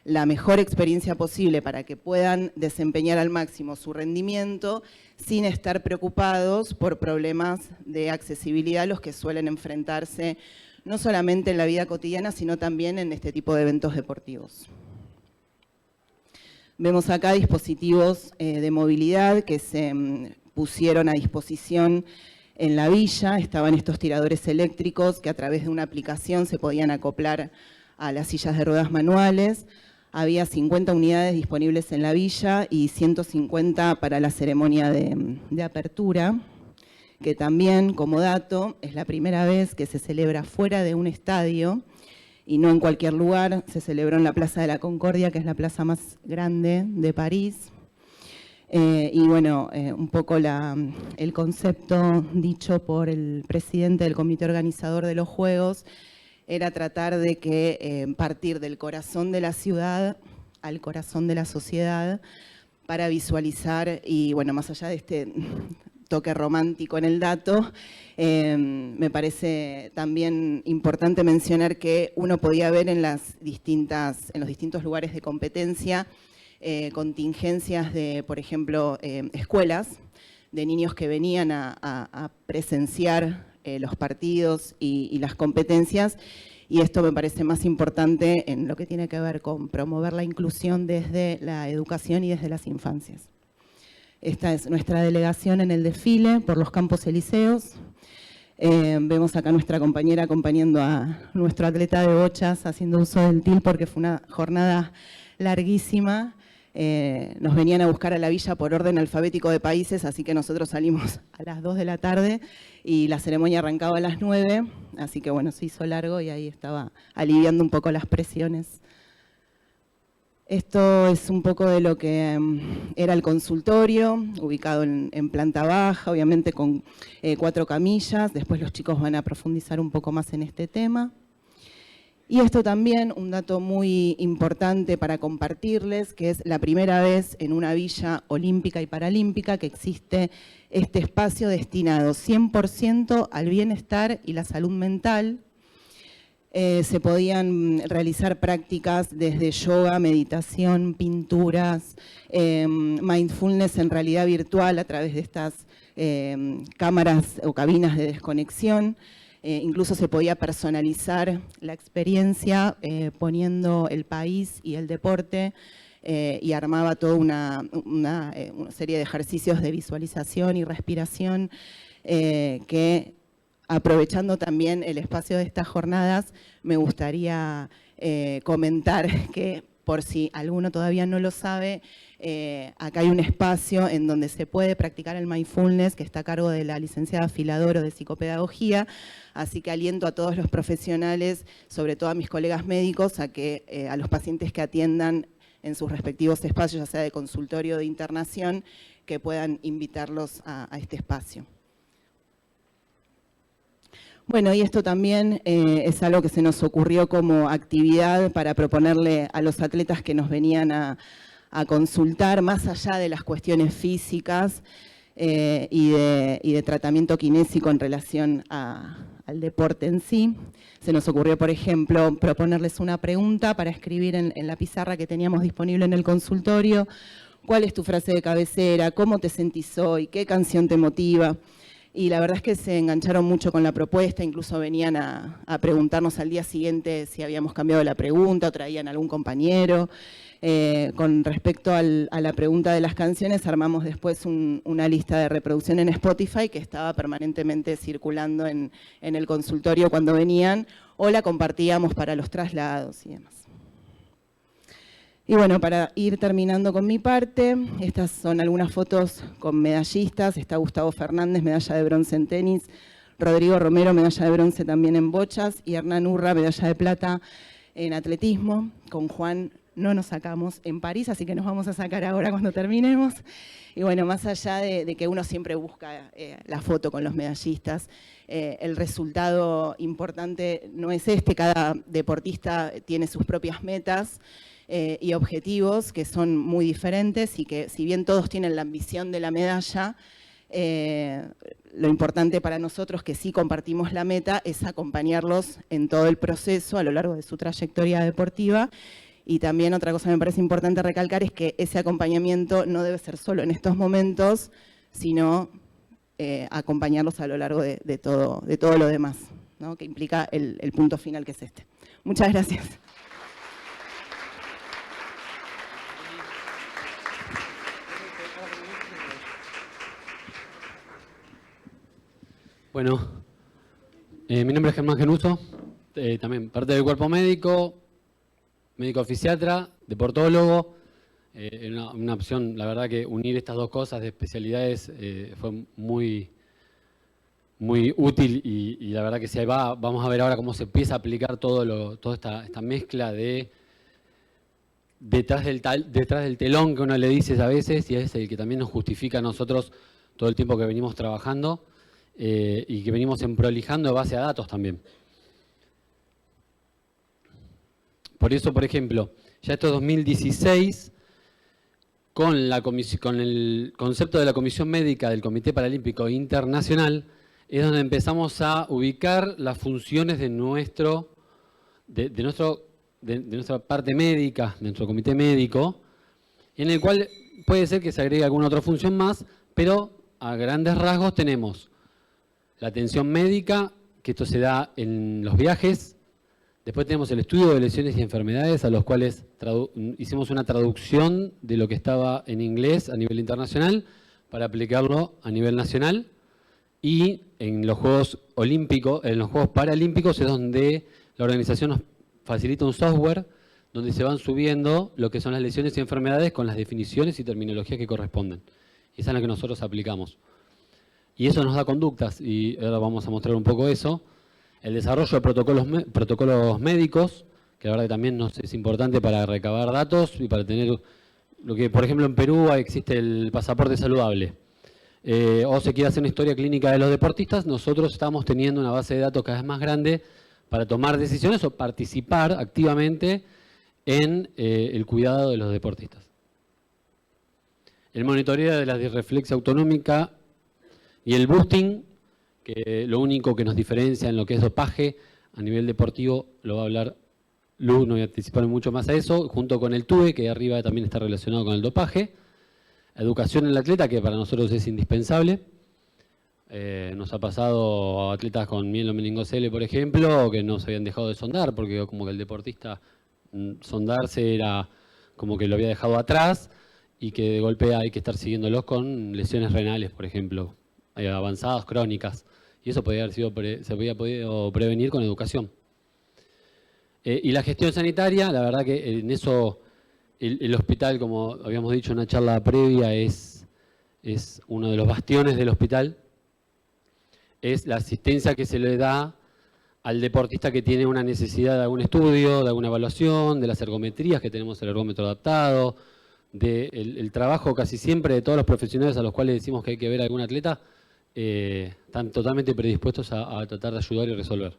la mejor experiencia posible para que puedan desempeñar al máximo su rendimiento sin estar preocupados por problemas de accesibilidad, los que suelen enfrentarse no solamente en la vida cotidiana, sino también en este tipo de eventos deportivos. Vemos acá dispositivos de movilidad que se pusieron a disposición en la villa. Estaban estos tiradores eléctricos que a través de una aplicación se podían acoplar a las sillas de ruedas manuales. Había 50 unidades disponibles en la villa y 150 para la ceremonia de apertura, que también, como dato, es la primera vez que se celebra fuera de un estadio y no en cualquier lugar. Se celebró en la Plaza de la Concordia, que es la plaza más grande de París. Y bueno, un poco el concepto dicho por el presidente del comité organizador de los Juegos era tratar de que partir del corazón de la ciudad al corazón de la sociedad para visualizar, y bueno, más allá de este toque romántico en el dato, me parece también importante mencionar que uno podía ver en los distintos lugares de competencia contingencias de, por ejemplo, escuelas, de niños que venían a presenciar los partidos y las competencias, y esto me parece más importante en lo que tiene que ver con promover la inclusión desde la educación y desde las infancias. Esta es nuestra delegación en el desfile por los Campos Elíseos. Vemos acá a nuestra compañera acompañando a nuestro atleta de bochas haciendo uso del til porque fue una jornada larguísima. nos venían a buscar a la villa por orden alfabético de países, así que nosotros salimos a las 2 de la tarde y la ceremonia arrancaba a las 9, así que bueno, se hizo largo y ahí estaba aliviando un poco las presiones. Esto es un poco de lo que era el consultorio, ubicado en planta baja, obviamente con 4 camillas. Después los chicos van a profundizar un poco más en este tema. Y esto también, un dato muy importante para compartirles, que es la primera vez en una villa olímpica y paralímpica que existe este espacio destinado 100% al bienestar y la salud mental. Se podían realizar prácticas desde yoga, meditación, pinturas, mindfulness en realidad virtual a través de estas cámaras o cabinas de desconexión. Incluso se podía personalizar la experiencia poniendo el país y el deporte y armaba toda una serie de ejercicios de visualización y respiración que, aprovechando también el espacio de estas jornadas, me gustaría comentar que, por si alguno todavía no lo sabe, acá hay un espacio en donde se puede practicar el mindfulness, que está a cargo de la licenciada Filadoro de Psicopedagogía, así que aliento a todos los profesionales, sobre todo a mis colegas médicos, a que a los pacientes que atiendan en sus respectivos espacios, ya sea de consultorio o de internación, que puedan invitarlos a este espacio. Bueno, y esto también es algo que se nos ocurrió como actividad para proponerle a los atletas que nos venían a consultar, más allá de las cuestiones físicas y de tratamiento kinésico en relación al deporte en sí. Se nos ocurrió, por ejemplo, proponerles una pregunta para escribir en la pizarra que teníamos disponible en el consultorio. ¿Cuál es tu frase de cabecera? ¿Cómo te sentís hoy? ¿Qué canción te motiva? Y la verdad es que se engancharon mucho con la propuesta, incluso venían a preguntarnos al día siguiente si habíamos cambiado la pregunta o traían algún compañero. Con respecto a la pregunta de las canciones, armamos después una lista de reproducción en Spotify que estaba permanentemente circulando en el consultorio cuando venían, o la compartíamos para los traslados y demás. Y bueno, para ir terminando con mi parte, estas son algunas fotos con medallistas. Está Gustavo Fernández, medalla de bronce en tenis, Rodrigo Romero, medalla de bronce también en bochas, y Hernán Urra, medalla de plata en atletismo. Con Juan no nos sacamos en París, así que nos vamos a sacar ahora cuando terminemos. Y bueno, más allá de que uno siempre busca la foto con los medallistas, el resultado importante no es este. Cada deportista tiene sus propias metas y objetivos que son muy diferentes y que, si bien todos tienen la ambición de la medalla, lo importante para nosotros, que sí compartimos la meta, es acompañarlos en todo el proceso a lo largo de su trayectoria deportiva. Y también otra cosa que me parece importante recalcar es que ese acompañamiento no debe ser solo en estos momentos, sino acompañarlos a lo largo de todo lo demás, ¿no? Que implica el punto final, que es este. Muchas gracias. Bueno, mi nombre es Germán Genuso, también parte del cuerpo médico, médico fisiatra, deportólogo. Una opción, la verdad que unir estas dos cosas de especialidades fue muy útil y la verdad que si ahí va, vamos a ver ahora cómo se empieza a aplicar toda esta mezcla de detrás del telón que uno le dice a veces, y es el que también nos justifica a nosotros todo el tiempo que venimos trabajando. Y que venimos prolijando en base a datos también. Por eso, por ejemplo, ya esto es 2016, con el concepto de la Comisión Médica del Comité Paralímpico Internacional, es donde empezamos a ubicar las funciones de nuestra parte médica, de nuestro comité médico, en el cual puede ser que se agregue alguna otra función más, pero a grandes rasgos tenemos la atención médica, que esto se da en los viajes. Después tenemos el estudio de lesiones y enfermedades, a los cuales hicimos una traducción de lo que estaba en inglés a nivel internacional para aplicarlo a nivel nacional. Y en los Juegos Olímpicos, en los Juegos Paralímpicos, es donde la organización nos facilita un software donde se van subiendo lo que son las lesiones y enfermedades con las definiciones y terminologías que corresponden. Y esa es la que nosotros aplicamos. Y eso nos da conductas, y ahora vamos a mostrar un poco eso. El desarrollo de protocolos médicos, que la verdad que también es importante para recabar datos y para tener lo que, por ejemplo, en Perú existe el pasaporte saludable. O se quiere hacer una historia clínica de los deportistas, nosotros estamos teniendo una base de datos cada vez más grande para tomar decisiones o participar activamente en el cuidado de los deportistas. El monitoreo de la disreflexia autonómica y el boosting, que lo único que nos diferencia en lo que es dopaje a nivel deportivo, lo va a hablar Lu, no voy a anticipar mucho más a eso, junto con el TUE, que arriba también está relacionado con el dopaje. Educación en el atleta, que para nosotros es indispensable. Nos ha pasado a atletas con mielomeningocele, por ejemplo, que no se habían dejado de sondar, porque como que el deportista sondarse era como que lo había dejado atrás y que de golpe hay que estar siguiéndolos con lesiones renales, por ejemplo, avanzadas, crónicas. Y eso podía haber sido se había podido prevenir con educación. Y la gestión sanitaria, la verdad que en eso el hospital, como habíamos dicho en una charla previa, es uno de los bastiones del hospital. Es la asistencia que se le da al deportista que tiene una necesidad de algún estudio, de alguna evaluación, de las ergometrías, que tenemos el ergómetro adaptado, el trabajo casi siempre de todos los profesionales a los cuales decimos que hay que ver a algún atleta, están totalmente predispuestos a tratar de ayudar y resolver.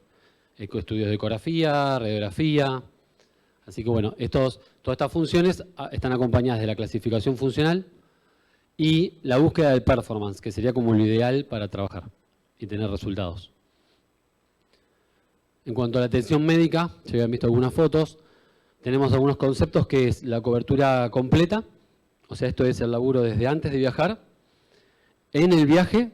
Estudios de ecografía, radiografía. Así que bueno, todas estas funciones están acompañadas de la clasificación funcional y la búsqueda del performance, que sería como lo ideal para trabajar y tener resultados. En cuanto a la atención médica, se habían visto algunas fotos, tenemos algunos conceptos que es la cobertura completa, o sea, esto es el laburo desde antes de viajar. En el viaje,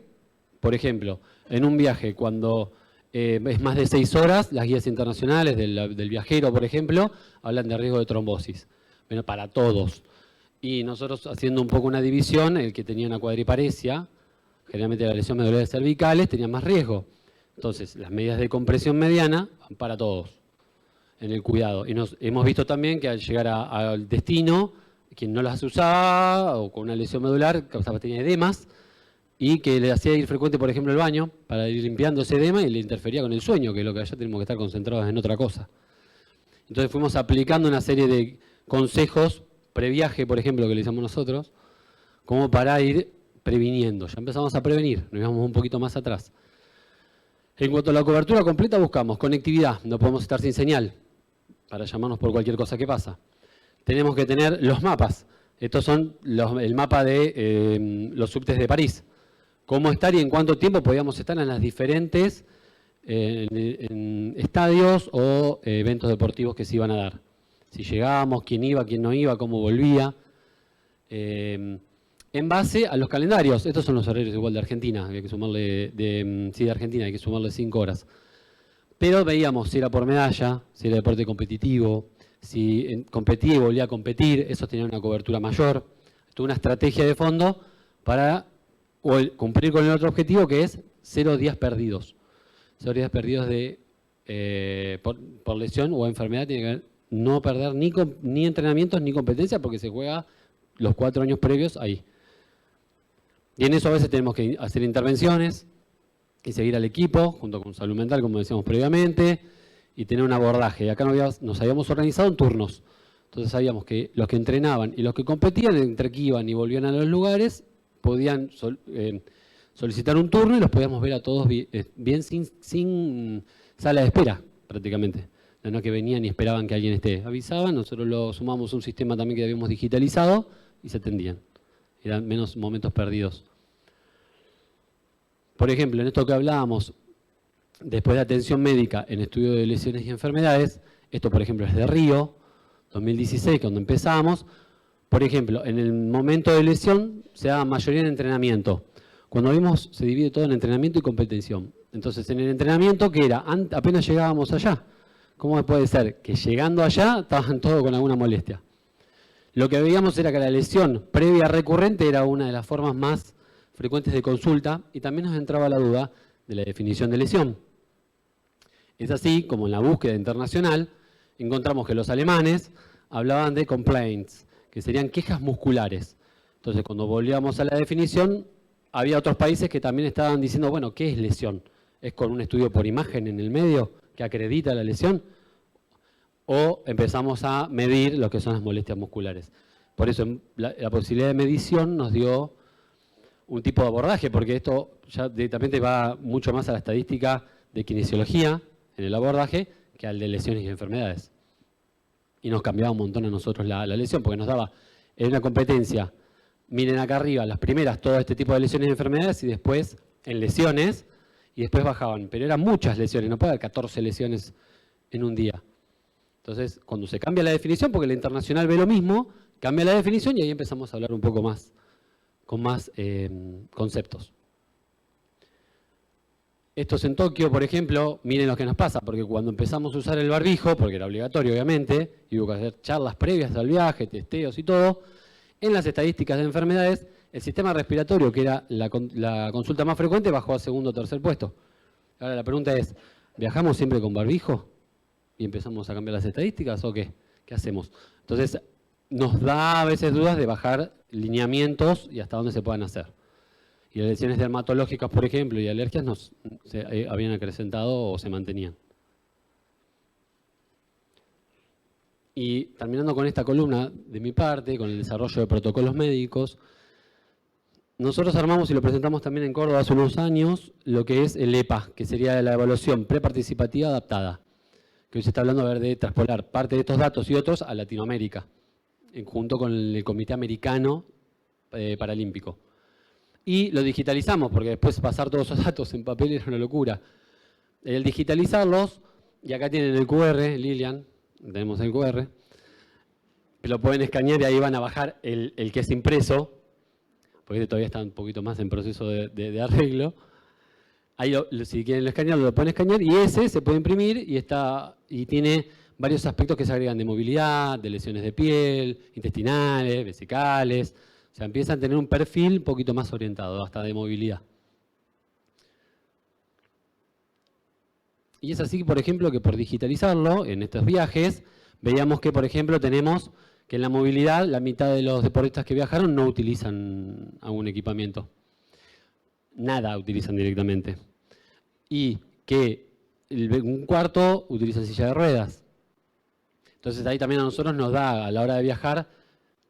por ejemplo, en un viaje cuando es más de 6 horas, las guías internacionales del viajero, por ejemplo, hablan de riesgo de trombosis, bueno, para todos. Y nosotros haciendo un poco una división, el que tenía una cuadriparesia, generalmente la lesión medular cervicales, tenía más riesgo. Entonces, las medidas de compresión mediana van para todos en el cuidado. Y hemos visto también que al llegar al destino, quien no las usaba o con una lesión medular, tenía edemas, y que le hacía ir frecuente, por ejemplo, al baño para ir limpiando ese edema y le interfería con el sueño, que es lo que allá tenemos que estar concentrados en otra cosa. Entonces fuimos aplicando una serie de consejos previaje, por ejemplo, que le hicimos nosotros, como para ir previniendo. Ya empezamos a prevenir, nos íbamos un poquito más atrás. En cuanto a la cobertura completa, buscamos conectividad, no podemos estar sin señal para llamarnos por cualquier cosa que pasa. Tenemos que tener los mapas. Estos son el mapa de los subtes de París. Cómo estar y en cuánto tiempo podíamos estar en las diferentes en estadios o eventos deportivos que se iban a dar. Si llegábamos, quién iba, quién no iba, cómo volvía. En base a los calendarios. Estos son los horarios igual de Argentina, hay que sumarle de Argentina hay que sumarle 5 horas. Pero veíamos si era por medalla, si era deporte competitivo, si competía y volvía a competir, eso tenía una cobertura mayor. Tuve una estrategia de fondo para cumplir con el otro objetivo, que es 0 días perdidos. 0 días perdidos por lesión o enfermedad, tiene que no perder ni entrenamientos ni competencia, porque se juega los 4 años previos ahí. Y en eso a veces tenemos que hacer intervenciones y seguir al equipo, junto con salud mental, como decíamos previamente, y tener un abordaje. Y acá nos habíamos organizado en turnos. Entonces sabíamos que los que entrenaban y los que competían, entre que iban y volvían a los lugares, podían solicitar un turno y los podíamos ver a todos bien sin sala de espera, prácticamente. No que venían y esperaban que alguien esté. Avisaban, nosotros lo sumamos a un sistema también que habíamos digitalizado y se atendían. Eran menos momentos perdidos. Por ejemplo, en esto que hablábamos, después de atención médica en estudio de lesiones y enfermedades, esto por ejemplo es de Río, 2016, cuando empezamos. Por ejemplo, en el momento de lesión se da mayoría en entrenamiento. Cuando vimos, se divide todo en entrenamiento y competición. Entonces, en el entrenamiento, ¿qué era? Apenas llegábamos allá. ¿Cómo puede ser? Que llegando allá estaban todos con alguna molestia. Lo que veíamos era que la lesión previa recurrente era una de las formas más frecuentes de consulta y también nos entraba la duda de la definición de lesión. Es así como en la búsqueda internacional encontramos que los alemanes hablaban de complaints, que serían quejas musculares. Entonces, cuando volvíamos a la definición, había otros países que también estaban diciendo, bueno, ¿qué es lesión? ¿Es con un estudio por imagen en el medio que acredita la lesión? O empezamos a medir lo que son las molestias musculares. Por eso la posibilidad de medición nos dio un tipo de abordaje, porque esto ya directamente va mucho más a la estadística de kinesiología en el abordaje que al de lesiones y enfermedades. Y nos cambiaba un montón a nosotros la lesión, porque nos daba en una competencia, miren acá arriba, las primeras, todo este tipo de lesiones y enfermedades, y después en lesiones, y después bajaban. Pero eran muchas lesiones, no puede haber 14 lesiones en un día. Entonces, cuando se cambia la definición, porque la internacional ve lo mismo, cambia la definición y ahí empezamos a hablar un poco más, con más conceptos. Estos en Tokio, por ejemplo, miren lo que nos pasa, porque cuando empezamos a usar el barbijo, porque era obligatorio obviamente, y hubo que hacer charlas previas al viaje, testeos y todo, en las estadísticas de enfermedades, el sistema respiratorio, que era la consulta más frecuente, bajó a segundo o tercer puesto. Ahora la pregunta es, ¿viajamos siempre con barbijo? ¿Y empezamos a cambiar las estadísticas o qué? ¿Qué hacemos? Entonces, nos da a veces dudas de bajar lineamientos y hasta dónde se puedan hacer. Y las lesiones dermatológicas, por ejemplo, y alergias se habían acrecentado o se mantenían. Y terminando con esta columna de mi parte, con el desarrollo de protocolos médicos, nosotros armamos y lo presentamos también en Córdoba hace unos años, lo que es el EPA, que sería la evaluación preparticipativa adaptada, que hoy se está hablando de traspolar parte de estos datos y otros a Latinoamérica, junto con el Comité Americano Paralímpico. Y lo digitalizamos, porque después pasar todos esos datos en papel era una locura. El digitalizarlos, y acá tienen el QR, Lilian, tenemos el QR, lo pueden escanear y ahí van a bajar el que es impreso, porque todavía está un poquito más en proceso de arreglo. Ahí si quieren escanearlo, lo pueden escanear y ese se puede imprimir y tiene varios aspectos que se agregan de movilidad, de lesiones de piel, intestinales, vesicales. O sea, empiezan a tener un perfil un poquito más orientado, hasta de movilidad. Y es así, por ejemplo, que por digitalizarlo en estos viajes, veíamos que, por ejemplo, tenemos que en la movilidad la mitad de los deportistas que viajaron no utilizan algún equipamiento. Nada utilizan directamente. Y que un cuarto utiliza silla de ruedas. Entonces ahí también a nosotros nos da, a la hora de viajar,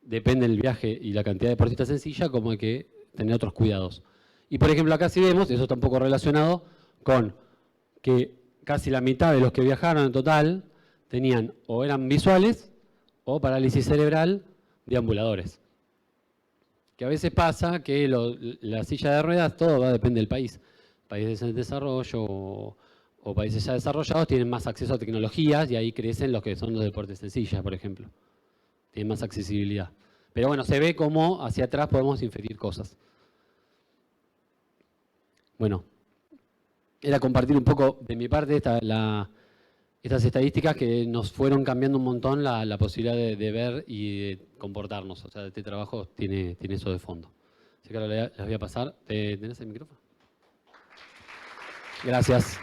depende del viaje y la cantidad de deportistas en silla, como hay que tener otros cuidados. Y por ejemplo acá sí vemos, eso está un poco relacionado con que casi la mitad de los que viajaron en total tenían o eran visuales o parálisis cerebral de ambuladores. Que a veces pasa que la silla de ruedas, todo depende del país. Países en desarrollo o países ya desarrollados tienen más acceso a tecnologías y ahí crecen los que son los deportes en silla, por ejemplo. Tienen más accesibilidad. Pero bueno, se ve cómo hacia atrás podemos inferir cosas. Bueno, era compartir un poco de mi parte estas estadísticas que nos fueron cambiando un montón la posibilidad de ver y de comportarnos. O sea, este trabajo tiene eso de fondo. Así que ahora les voy a pasar. ¿Tenés el micrófono? Gracias.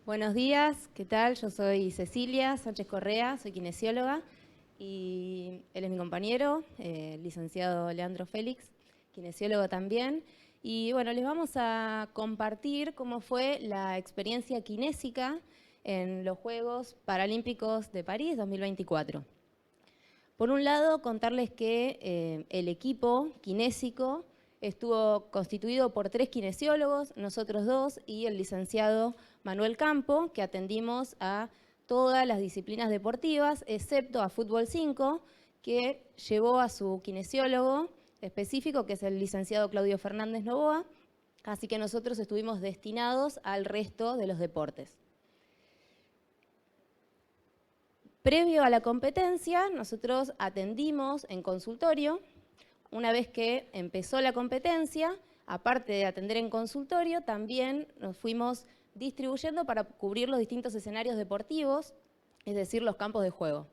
Buenos días, ¿qué tal? Yo soy Cecilia Sánchez Correa, soy kinesióloga y él es mi compañero, el licenciado Leandro Félix, kinesiólogo también. Y bueno, les vamos a compartir cómo fue la experiencia kinésica en los Juegos Paralímpicos de París 2024. Por un lado, contarles que el equipo kinésico estuvo constituido por 3 kinesiólogos, nosotros 2 y el licenciado Manuel Campo, que atendimos a todas las disciplinas deportivas, excepto a fútbol 5, que llevó a su kinesiólogo específico, que es el licenciado Claudio Fernández Novoa, así que nosotros estuvimos destinados al resto de los deportes. Previo a la competencia, nosotros atendimos en consultorio. Una vez que empezó la competencia, aparte de atender en consultorio, también nos fuimos distribuyendo para cubrir los distintos escenarios deportivos, es decir, los campos de juego.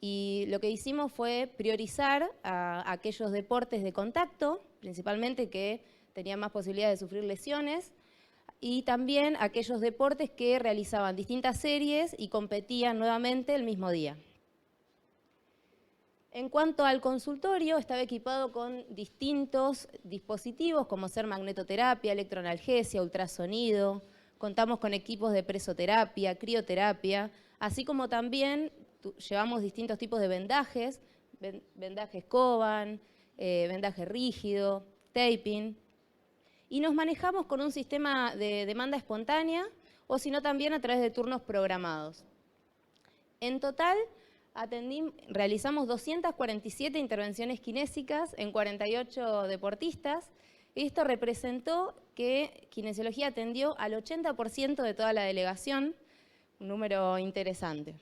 Y lo que hicimos fue priorizar a aquellos deportes de contacto, principalmente que tenían más posibilidades de sufrir lesiones, y también aquellos deportes que realizaban distintas series y competían nuevamente el mismo día. En cuanto al consultorio, estaba equipado con distintos dispositivos, como ser magnetoterapia, electroanalgesia, ultrasonido. Contamos con equipos de presoterapia, crioterapia, así como también llevamos distintos tipos de vendajes, vendajes Coban, vendaje rígido, taping. Y nos manejamos con un sistema de demanda espontánea, o sino también a través de turnos programados. En total, realizamos 247 intervenciones kinésicas en 48 deportistas. Esto representó que kinesiología atendió al 80% de toda la delegación, un número interesante.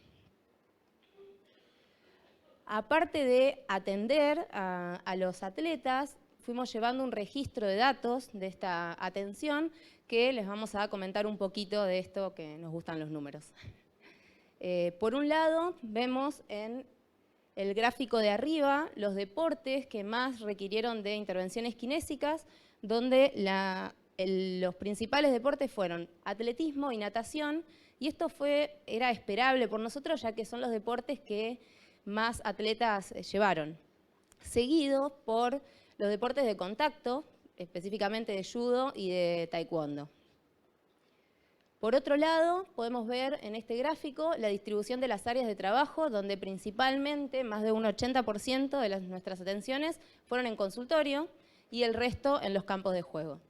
Aparte de atender a los atletas, fuimos llevando un registro de datos de esta atención que les vamos a comentar un poquito de esto que nos gustan los números. Por un lado, vemos en el gráfico de arriba los deportes que más requirieron de intervenciones kinésicas, donde los principales deportes fueron atletismo y natación, y esto era esperable por nosotros, ya que son los deportes que más atletas llevaron. Seguido por los deportes de contacto, específicamente de judo y de taekwondo. Por otro lado, podemos ver en este gráfico la distribución de las áreas de trabajo, donde principalmente más de un 80% de nuestras atenciones fueron en consultorio y el resto en los campos de juego.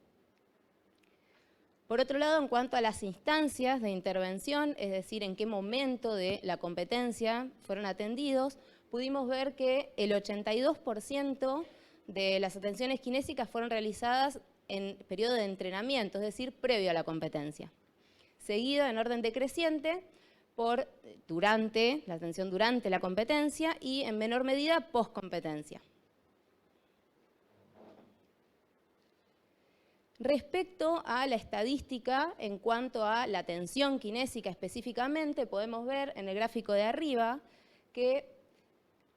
Por otro lado, en cuanto a las instancias de intervención, es decir, en qué momento de la competencia fueron atendidos, pudimos ver que el 82% de las atenciones kinésicas fueron realizadas en periodo de entrenamiento, es decir, previo a la competencia. Seguido en orden decreciente por la atención durante la competencia y en menor medida post-competencia. Respecto a la estadística, en cuanto a la atención kinésica específicamente, podemos ver en el gráfico de arriba que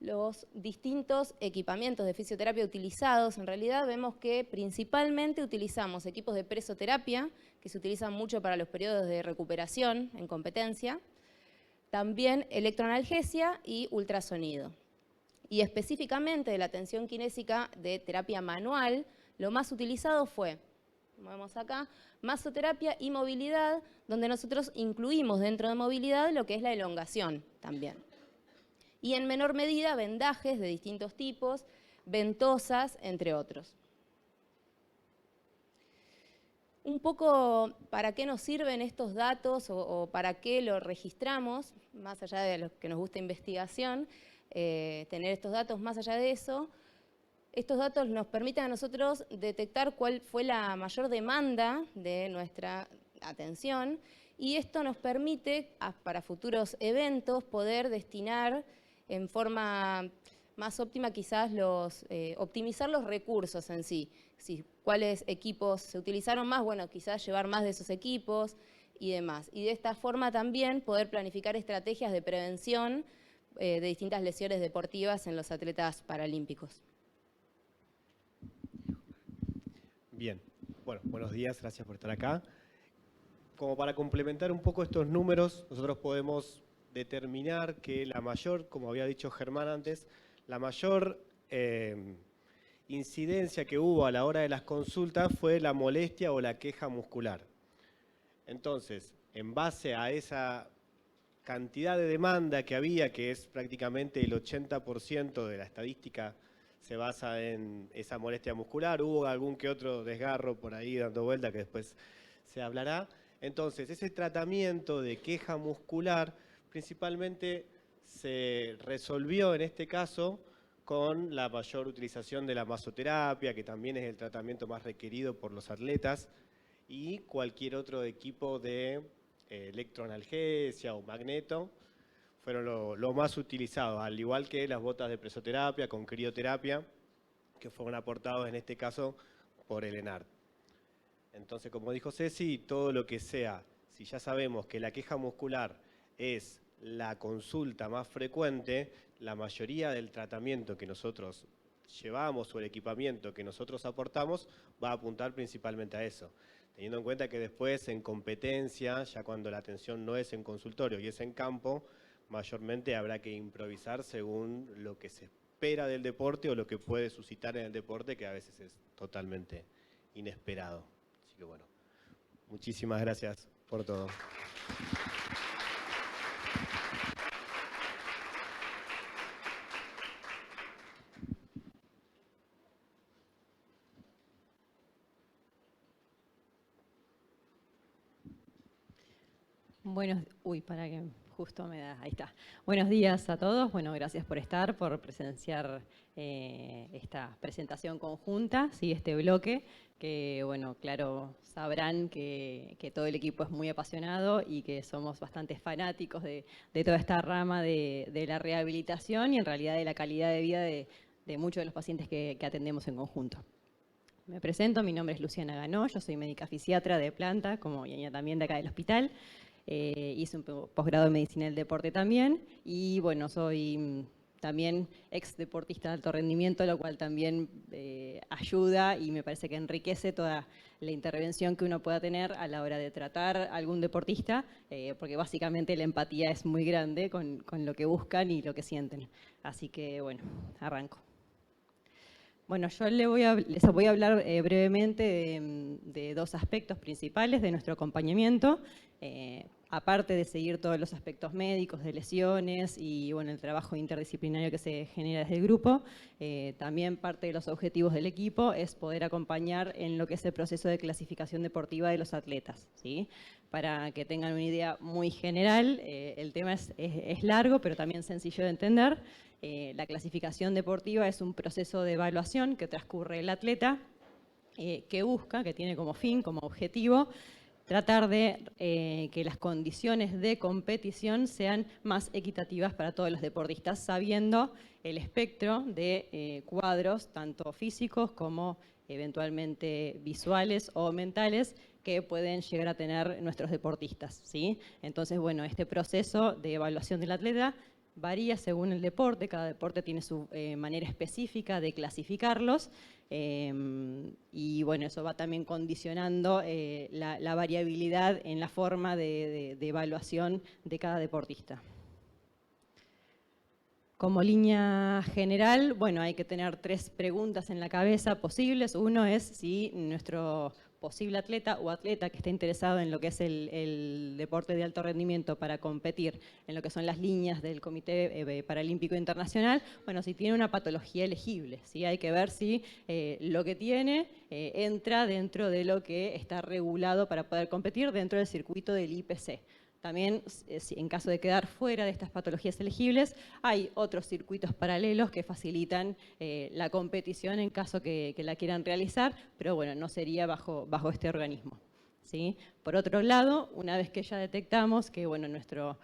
los distintos equipamientos de fisioterapia utilizados, en realidad vemos que principalmente utilizamos equipos de presoterapia, que se utilizan mucho para los periodos de recuperación en competencia, también electroanalgesia y ultrasonido. Y específicamente de la atención kinésica de terapia manual, lo más utilizado fue, como vemos acá, masoterapia y movilidad, donde nosotros incluimos dentro de movilidad lo que es la elongación también. Y en menor medida vendajes de distintos tipos, ventosas, entre otros. Un poco para qué nos sirven estos datos o para qué los registramos, más allá de lo que nos gusta investigación, tener estos datos más allá de eso. Estos datos nos permiten a nosotros detectar cuál fue la mayor demanda de nuestra atención y esto nos permite para futuros eventos poder destinar en forma más óptima quizás optimizar los recursos en sí. Cuáles equipos se utilizaron más, bueno, quizás llevar más de esos equipos y demás. Y de esta forma también poder planificar estrategias de prevención de distintas lesiones deportivas en los atletas paralímpicos. Bien, bueno, buenos días, gracias por estar acá. Como para complementar un poco estos números, nosotros podemos determinar que la mayor, como había dicho Germán antes, la mayor incidencia que hubo a la hora de las consultas fue la molestia o la queja muscular. Entonces, en base a esa cantidad de demanda que había, que es prácticamente el 80% de la estadística se basa en esa molestia muscular, hubo algún que otro desgarro por ahí dando vuelta que después se hablará. Entonces, ese tratamiento de queja muscular principalmente se resolvió en este caso con la mayor utilización de la masoterapia, que también es el tratamiento más requerido por los atletas, y cualquier otro equipo de electroanalgesia o magneto fueron lo más utilizados, al igual que las botas de presoterapia con crioterapia, que fueron aportados en este caso por el ENART. Entonces, como dijo Ceci, todo lo que sea, si ya sabemos que la queja muscular es la consulta más frecuente, la mayoría del tratamiento que nosotros llevamos o el equipamiento que nosotros aportamos va a apuntar principalmente a eso. Teniendo en cuenta que después en competencia, ya cuando la atención no es en consultorio y es en campo, mayormente habrá que improvisar según lo que se espera del deporte o lo que puede suscitar en el deporte, que a veces es totalmente inesperado. Así que bueno, muchísimas gracias por todo. Para que justo me da, ahí está. Buenos días a todos, bueno, gracias por estar, por presenciar esta presentación conjunta, ¿sí? Este bloque, que bueno, claro, sabrán que todo el equipo es muy apasionado y que somos bastante fanáticos de toda esta rama de la rehabilitación y en realidad de la calidad de vida de muchos de los pacientes que atendemos en conjunto. Me presento, mi nombre es Luciana Ganó, yo soy médica fisiatra de planta, como y también de acá del hospital. Hice un posgrado en Medicina del Deporte también y bueno, soy también ex deportista de alto rendimiento, lo cual también ayuda y me parece que enriquece toda la intervención que uno pueda tener a la hora de tratar a algún deportista, porque básicamente la empatía es muy grande con lo que buscan y lo que sienten. Así que bueno, arranco. Bueno, yo les voy a hablar brevemente de dos aspectos principales de nuestro acompañamiento. Aparte de seguir todos los aspectos médicos, de lesiones y bueno, el trabajo interdisciplinario que se genera desde el grupo, también parte de los objetivos del equipo es poder acompañar en lo que es el proceso de clasificación deportiva de los atletas, ¿sí? Para que tengan una idea muy general, el tema es largo, pero también sencillo de entender. La clasificación deportiva es un proceso de evaluación que transcurre el atleta, que tiene como fin, como objetivo, tratar de que las condiciones de competición sean más equitativas para todos los deportistas, sabiendo el espectro de cuadros, tanto físicos como eventualmente visuales o mentales, que pueden llegar a tener nuestros deportistas, ¿sí? Entonces, bueno, este proceso de evaluación del atleta varía según el deporte, cada deporte tiene su manera específica de clasificarlos y bueno, eso va también condicionando la variabilidad en la forma de evaluación de cada deportista. Como línea general, bueno, hay que tener 3 preguntas en la cabeza posibles. Uno es si nuestro posible atleta o atleta que esté interesado en lo que es el deporte de alto rendimiento para competir en lo que son las líneas del Comité Paralímpico Internacional, bueno, si tiene una patología elegible, ¿sí? Hay que ver si lo que tiene entra dentro de lo que está regulado para poder competir dentro del circuito del IPC. También, en caso de quedar fuera de estas patologías elegibles, hay otros circuitos paralelos que facilitan la competición en caso que la quieran realizar, pero bueno, no sería bajo este organismo, ¿sí? Por otro lado, una vez que ya detectamos que bueno, nuestro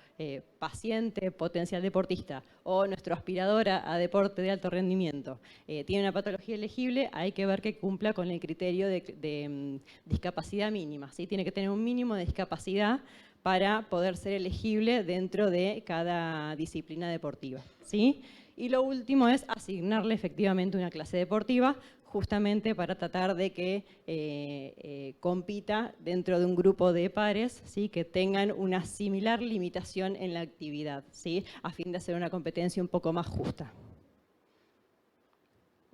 paciente potencial deportista o nuestro aspirador a deporte de alto rendimiento tiene una patología elegible, hay que ver que cumpla con el criterio de discapacidad mínima, ¿sí? Tiene que tener un mínimo de discapacidad para poder ser elegible dentro de cada disciplina deportiva, ¿sí? Y lo último es asignarle efectivamente una clase deportiva, justamente para tratar de que compita dentro de un grupo de pares, ¿sí? Que tengan una similar limitación en la actividad, ¿sí? A fin de hacer una competencia un poco más justa.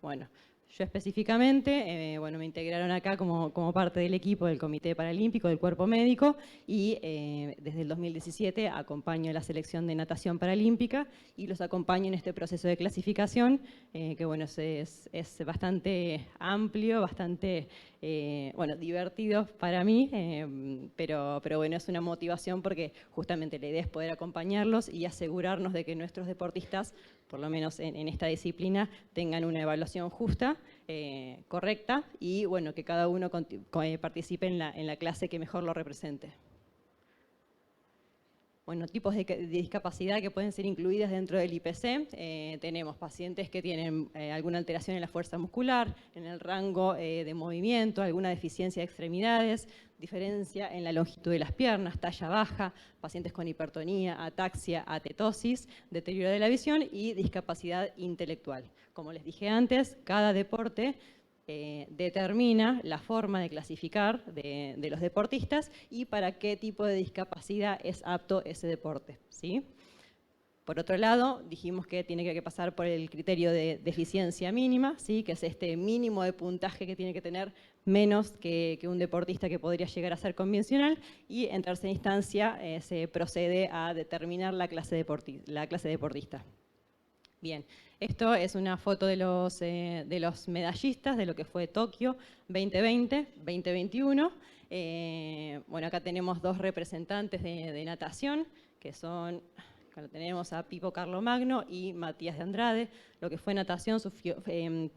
Bueno, yo específicamente, bueno, me integraron acá como parte del equipo del Comité Paralímpico, del Cuerpo Médico, y desde el 2017 acompaño a la selección de natación paralímpica y los acompaño en este proceso de clasificación, que bueno, es bastante amplio, bastante bueno, divertido para mí, pero bueno, es una motivación porque justamente la idea es poder acompañarlos y asegurarnos de que nuestros deportistas, por lo menos en esta disciplina, tengan una evaluación justa, correcta y bueno, que cada uno participe en la clase que mejor lo represente. Bueno, tipos de discapacidad que pueden ser incluidas dentro del IPC. Tenemos pacientes que tienen alguna alteración en la fuerza muscular, en el rango de movimiento, alguna deficiencia de extremidades, diferencia en la longitud de las piernas, talla baja, pacientes con hipertonía, ataxia, atetosis, deterioro de la visión y discapacidad intelectual. Como les dije antes, cada deporte determina la forma de clasificar de los deportistas y para qué tipo de discapacidad es apto ese deporte, ¿sí? Por otro lado, dijimos que tiene que pasar por el criterio de deficiencia mínima, ¿sí? Que es este mínimo de puntaje que tiene que tener menos que un deportista que podría llegar a ser convencional, y en tercera instancia se procede a determinar la clase deportista. Bien, esto es una foto de los medallistas de lo que fue Tokio 2020, 2021. Bueno, acá tenemos dos representantes de natación, que son, acá tenemos a Pipo Carlomagno y Matías de Andrade. Lo que fue natación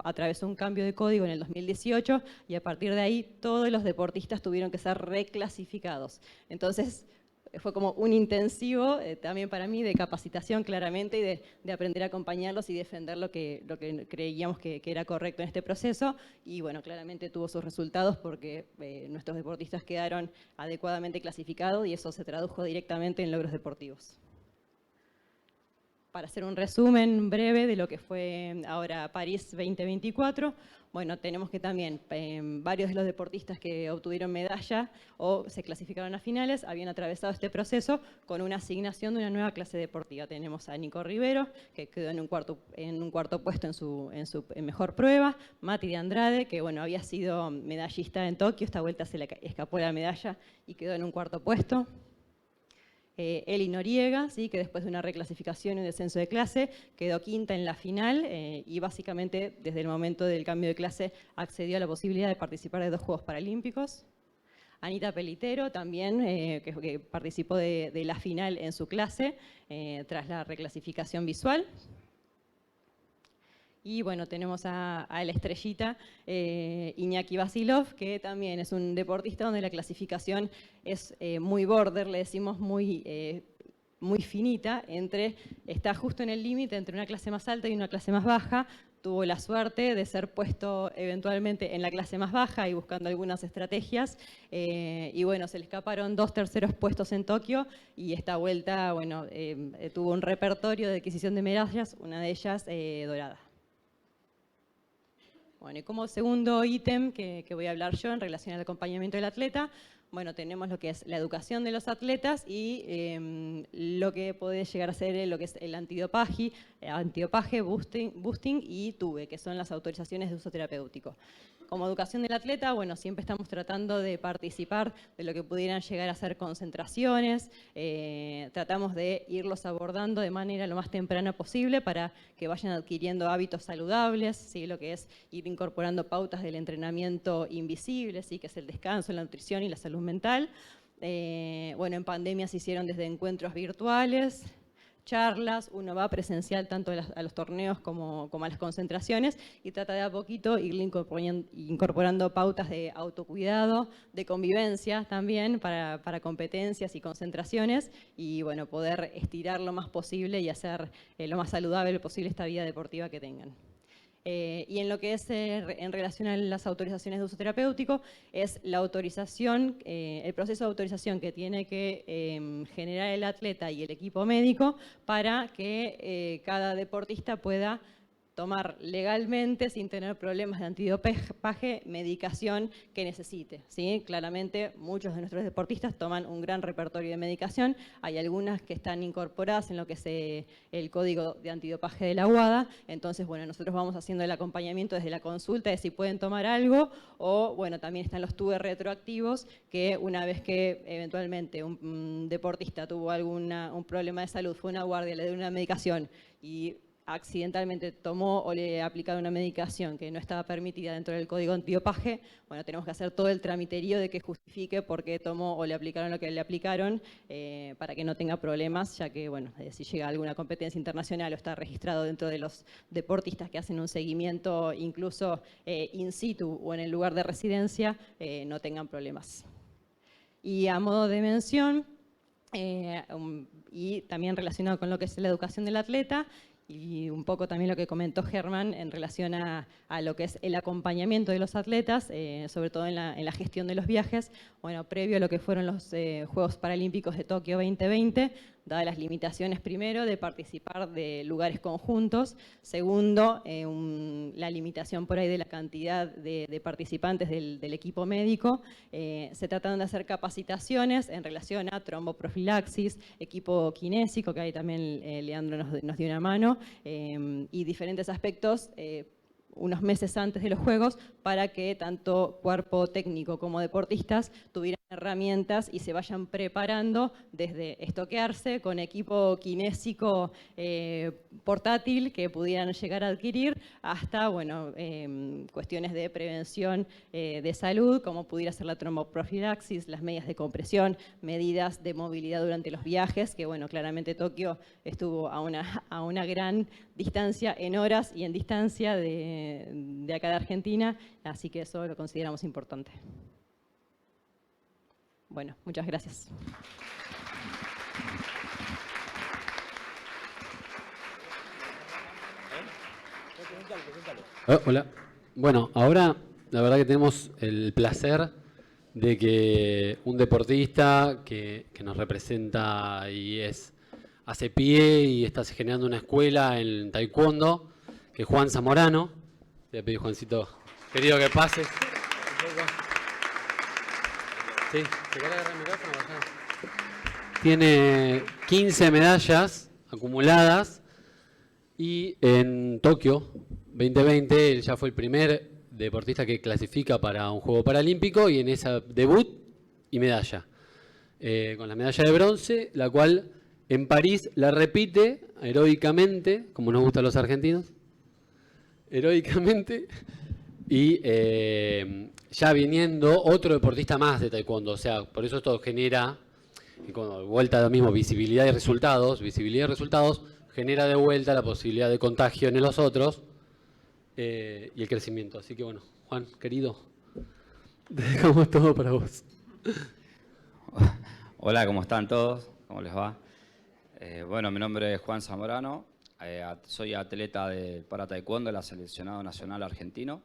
atravesó un cambio de código en el 2018 y a partir de ahí todos los deportistas tuvieron que ser reclasificados. Entonces, fue como un intensivo también para mí de capacitación claramente y de aprender a acompañarlos y defender lo que creíamos que era correcto en este proceso. Y bueno, claramente tuvo sus resultados porque nuestros deportistas quedaron adecuadamente clasificados y eso se tradujo directamente en logros deportivos. Para hacer un resumen breve de lo que fue ahora París 2024, bueno, tenemos que también varios de los deportistas que obtuvieron medalla o se clasificaron a finales habían atravesado este proceso con una asignación de una nueva clase deportiva. Tenemos a Nico Rivero, que quedó en un cuarto puesto en su mejor prueba, Mati de Andrade, que bueno, había sido medallista en Tokio, esta vuelta se le escapó la medalla y quedó en un cuarto puesto. Eli Noriega, ¿sí? Que después de una reclasificación y un descenso de clase quedó quinta en la final y básicamente desde el momento del cambio de clase accedió a la posibilidad de participar de 2 Juegos Paralímpicos. Anita Pelitero también, que participó de la final en su clase tras la reclasificación visual. Y bueno, tenemos a la estrellita Iñaki Vasilov, que también es un deportista donde la clasificación es muy border, le decimos muy finita, está justo en el límite entre una clase más alta y una clase más baja. Tuvo la suerte de ser puesto eventualmente en la clase más baja y buscando algunas estrategias. Y bueno, se le escaparon 2 terceros puestos en Tokio y esta vuelta, bueno, tuvo un repertorio de adquisición de medallas, una de ellas dorada. Bueno, y como segundo ítem que voy a hablar yo en relación al acompañamiento del atleta, bueno, tenemos lo que es la educación de los atletas y lo que puede llegar a ser lo que es el antidopaje, boosting y TUBE, que son las autorizaciones de uso terapéutico. Como educación del atleta, bueno, siempre estamos tratando de participar de lo que pudieran llegar a ser concentraciones, tratamos de irlos abordando de manera lo más temprana posible para que vayan adquiriendo hábitos saludables, ¿sí? Lo que es ir incorporando pautas del entrenamiento invisible, ¿sí? Que es el descanso, la nutrición y la salud mental. Bueno, en pandemia se hicieron desde encuentros virtuales, charlas, uno va presencial tanto a los torneos como a las concentraciones y trata de a poquito irle incorporando pautas de autocuidado, de convivencia también para competencias y concentraciones y bueno, poder estirar lo más posible y hacer lo más saludable posible esta vida deportiva que tengan. Y en lo que es en relación a las autorizaciones de uso terapéutico, es la autorización, el proceso de autorización que tiene que generar el atleta y el equipo médico para que cada deportista pueda tomar legalmente, sin tener problemas de antidopaje, medicación que necesite, ¿sí? Claramente muchos de nuestros deportistas toman un gran repertorio de medicación, hay algunas que están incorporadas en lo que es el código de antidopaje de la WADA, entonces bueno, nosotros vamos haciendo el acompañamiento desde la consulta de si pueden tomar algo o bueno, también están los TUBE retroactivos que una vez que eventualmente un deportista tuvo un problema de salud, fue a una guardia, le dio una medicación y accidentalmente tomó o le aplicaron una medicación que no estaba permitida dentro del código antidopaje, bueno, tenemos que hacer todo el tramiterío de que justifique por qué tomó o le aplicaron lo que le aplicaron para que no tenga problemas, ya que, bueno, si llega a alguna competencia internacional o está registrado dentro de los deportistas que hacen un seguimiento incluso in situ o en el lugar de residencia, no tengan problemas. Y a modo de mención, y también relacionado con lo que es la educación del atleta, y un poco también lo que comentó Germán en relación a lo que es el acompañamiento de los atletas, sobre todo en la gestión de los viajes. Bueno, previo a lo que fueron los Juegos Paralímpicos de Tokio 2020, dadas las limitaciones, primero, de participar de lugares conjuntos, segundo, la limitación por ahí de la cantidad de participantes del equipo médico, se trataron de hacer capacitaciones en relación a tromboprofilaxis, equipo kinésico, que ahí también Leandro nos dio una mano, y diferentes aspectos unos meses antes de los Juegos para que tanto cuerpo técnico como deportistas tuvieran herramientas y se vayan preparando desde estoquearse con equipo kinésico portátil que pudieran llegar a adquirir hasta bueno, cuestiones de prevención de salud, como pudiera ser la tromboprofilaxis, las medidas de compresión, medidas de movilidad durante los viajes, que bueno, claramente Tokio estuvo a una gran distancia en horas y en distancia de acá de Argentina, así que eso lo consideramos importante. Bueno, muchas gracias. Hola. Bueno, ahora la verdad que tenemos el placer de que un deportista que nos representa y hace pie y está generando una escuela en taekwondo, que es Juan Zamorano. Le pedí, Juancito, querido, que pases. Sí, ¿te querés agarrar el micrófono? Tiene 15 medallas acumuladas y en Tokio 2020 él ya fue el primer deportista que clasifica para un juego paralímpico y en esa debut y medalla. Con la medalla de bronce, la cual en París la repite heroicamente, como nos gusta a los argentinos, heroicamente, y ya viniendo otro deportista más de taekwondo. O sea, por eso esto genera, y con vuelta a lo mismo, visibilidad y resultados, genera de vuelta la posibilidad de contagio en los otros y el crecimiento. Así que bueno, Juan, querido, te dejamos todo para vos. Hola, ¿cómo están todos? ¿Cómo les va? Bueno, mi nombre es Juan Zamorano, soy atleta para taekwondo de la seleccionado nacional argentino.